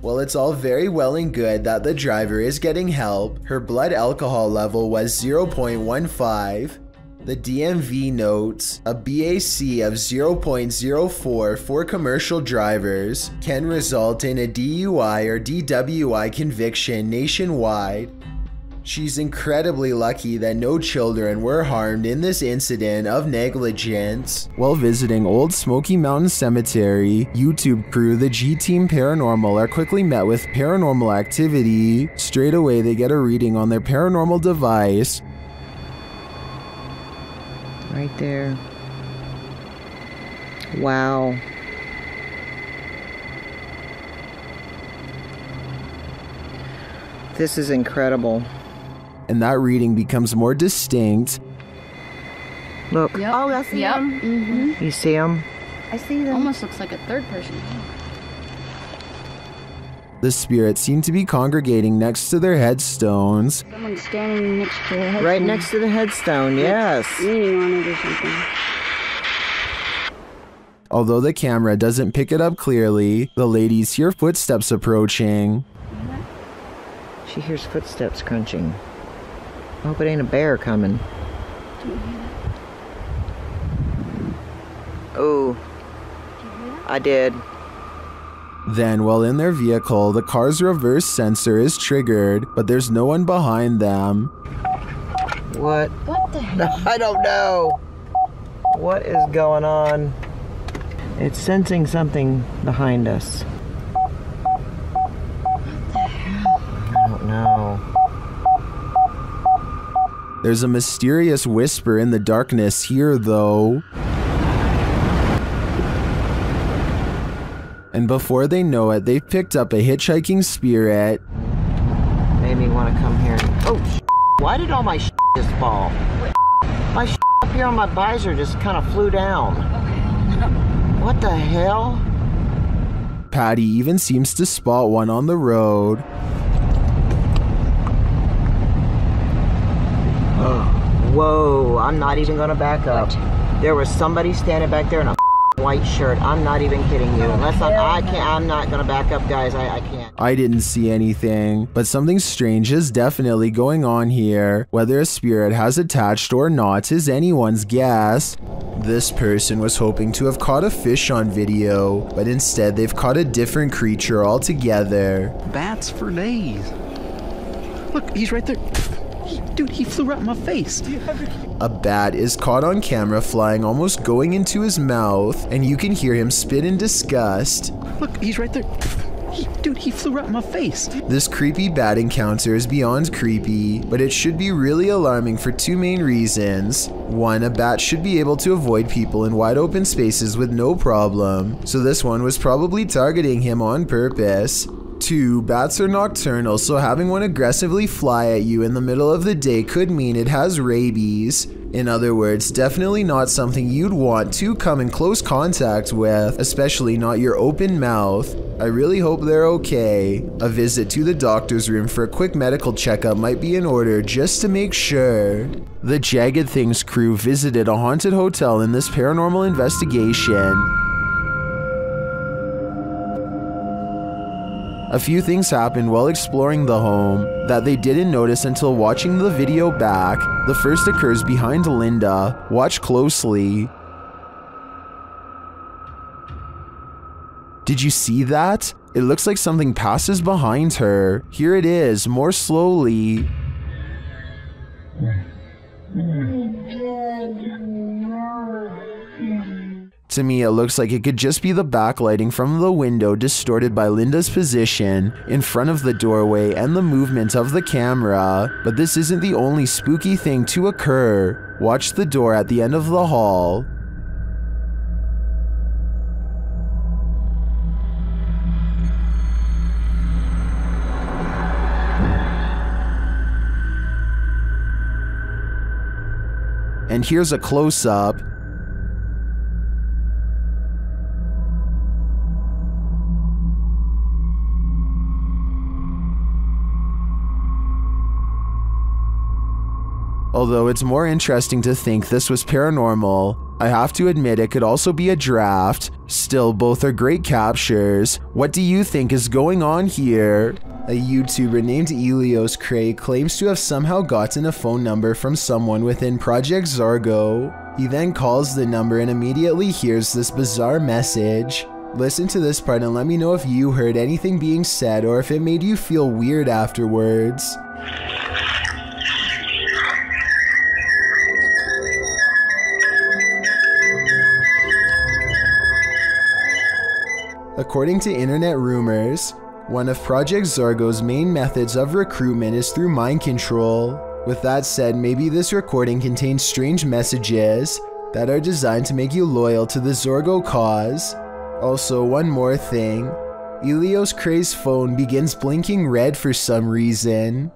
While it's all very well and good that the driver is getting help, her blood alcohol level was 0.15. The DMV notes a BAC of 0.04 for commercial drivers can result in a DUI or DWI conviction nationwide. She's incredibly lucky that no children were harmed in this incident of negligence. While visiting Old Smoky Mountain Cemetery, YouTube crew the G-Team Paranormal are quickly met with paranormal activity. Straight away they get a reading on their paranormal device. Right there. Wow. This is incredible. And that reading becomes more distinct. Look. Yep. Oh, I see them. Mm-hmm. You see them? I see them. Almost looks like a third person. The spirits seem to be congregating next to their headstones. Someone's standing next to the headstone. Right next to the headstone, yes. Leaning on it or something. Although the camera doesn't pick it up clearly, the ladies hear footsteps approaching. She hears footsteps crunching. I hope it ain't a bear coming. Oh, I did. Then, while in their vehicle, the car's reverse sensor is triggered, but there's no one behind them. What? What the hell? I don't know. What is going on? It's sensing something behind us. What the hell? I don't know. There's a mysterious whisper in the darkness here, though. And before they know it, they've picked up a hitchhiking spirit. Made me want to come here. Oh, why did all my just fall? My up here on my visor just kind of flew down. What the hell? Patty even seems to spot one on the road. Whoa, I'm not even gonna back up. There was somebody standing back there in a white shirt. I'm not even kidding you. Unless I'm not gonna back up, guys. I can't. I didn't see anything, but something strange is definitely going on here. Whether a spirit has attached or not is anyone's guess. This person was hoping to have caught a fish on video, but instead they've caught a different creature altogether. Bats for days. Look, he's right there. Dude, he flew right in my face. A bat is caught on camera flying, almost going into his mouth, and you can hear him spit in disgust. Look, he's right there. Dude, he flew right in my face. This creepy bat encounter is beyond creepy, but it should be really alarming for two main reasons. One, a bat should be able to avoid people in wide open spaces with no problem, so this one was probably targeting him on purpose. 2, bats are nocturnal, so having one aggressively fly at you in the middle of the day could mean it has rabies. In other words, definitely not something you'd want to come in close contact with, especially not your open mouth. I really hope they're okay. A visit to the doctor's room for a quick medical checkup might be in order just to make sure. The Jagged Things crew visited a haunted hotel in this paranormal investigation. A few things happened while exploring the home that they didn't notice until watching the video back. The first occurs behind Linda. Watch closely. Did you see that? It looks like something passes behind her. Here it is, more slowly. To me, it looks like it could just be the backlighting from the window distorted by Linda's position in front of the doorway and the movement of the camera. But this isn't the only spooky thing to occur. Watch the door at the end of the hall. And here's a close-up. Although it's more interesting to think this was paranormal, I have to admit it could also be a draft. Still, both are great captures. What do you think is going on here? A YouTuber named Elios Cray claims to have somehow gotten a phone number from someone within Project Zargo. He then calls the number and immediately hears this bizarre message. Listen to this part and let me know if you heard anything being said or if it made you feel weird afterwards. According to internet rumors, one of Project Zargo's main methods of recruitment is through mind control. With that said, maybe this recording contains strange messages that are designed to make you loyal to the Zorgo cause. Also, one more thing. Elios Cray's phone begins blinking red for some reason.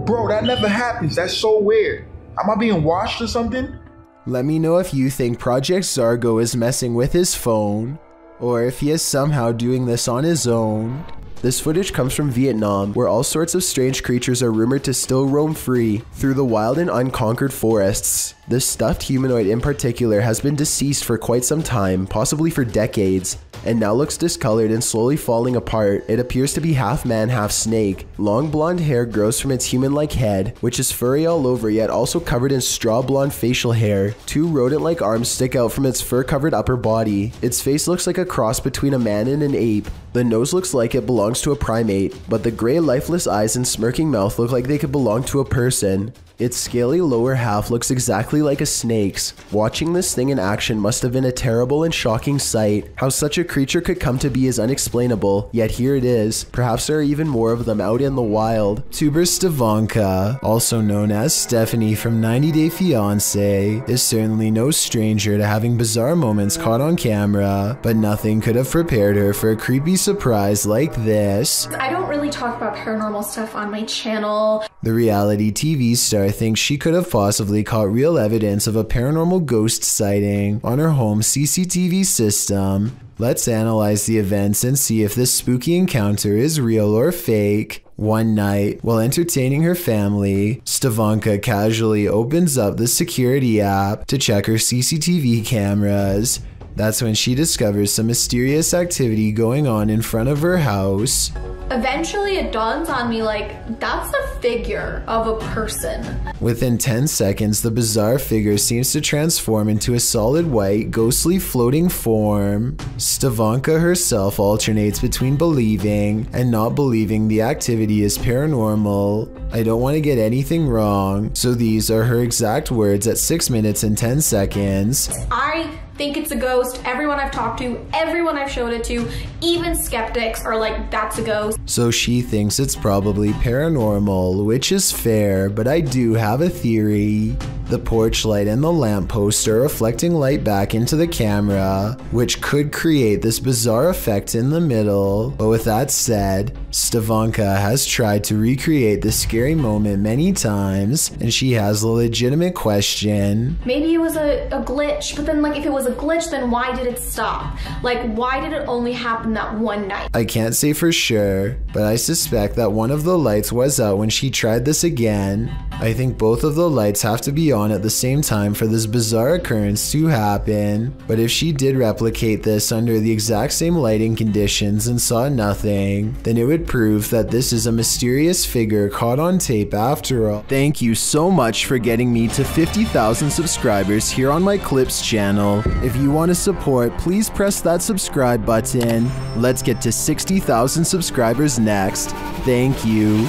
Bro, that never happens. That's so weird. Am I being watched or something? Let me know if you think Project Zargo is messing with his phone, or if he is somehow doing this on his own. This footage comes from Vietnam, where all sorts of strange creatures are rumored to still roam free through the wild and unconquered forests. This stuffed humanoid in particular has been deceased for quite some time, possibly for decades, and now looks discolored and slowly falling apart. It appears to be half man, half snake. Long blonde hair grows from its human-like head, which is furry all over yet also covered in straw blonde facial hair. Two rodent-like arms stick out from its fur-covered upper body. Its face looks like a cross between a man and an ape. The nose looks like it belongs to a primate, but the gray lifeless eyes and smirking mouth look like they could belong to a person. Its scaly lower half looks exactly like a snake's. Watching this thing in action must have been a terrible and shocking sight. How such a creature could come to be is unexplainable, yet here it is. Perhaps there are even more of them out in the wild. Tuber Stefanka, also known as Stephanie from 90 Day Fiancé, is certainly no stranger to having bizarre moments caught on camera, but nothing could have prepared her for a creepy surprise like this. I don't really talk about paranormal stuff on my channel. The reality TV star thinks she could have possibly caught real evidence of a paranormal ghost sighting on her home CCTV system. Let's analyze the events and see if this spooky encounter is real or fake. One night, while entertaining her family, Stefanka casually opens up the security app to check her CCTV cameras. That's when she discovers some mysterious activity going on in front of her house. Eventually it dawns on me like, that's a figure of a person. Within 10 seconds, the bizarre figure seems to transform into a solid white, ghostly floating form. Stefanka herself alternates between believing and not believing the activity is paranormal. I don't want to get anything wrong, so these are her exact words at 6 minutes and 10 seconds. I think it's a ghost. Everyone I've talked to, everyone I've showed it to, even skeptics are like, that's a ghost. So she thinks it's probably paranormal, which is fair, but I do have a theory. The porch light and the lamppost are reflecting light back into the camera, which could create this bizarre effect in the middle. But with that said, Stefanka has tried to recreate this scary moment many times, and she has a legitimate question. Maybe it was a glitch, but then like if it was a glitch, then why did it stop? Like, why did it only happen that one night? I can't say for sure, but I suspect that one of the lights was out when she tried this again. I think both of the lights have to be on at the same time for this bizarre occurrence to happen. But if she did replicate this under the exact same lighting conditions and saw nothing, then it would prove that this is a mysterious figure caught on tape after all. Thank you so much for getting me to 50,000 subscribers here on my Clips channel. If you want to support, please press that subscribe button. Let's get to 60,000 subscribers next. Thank you.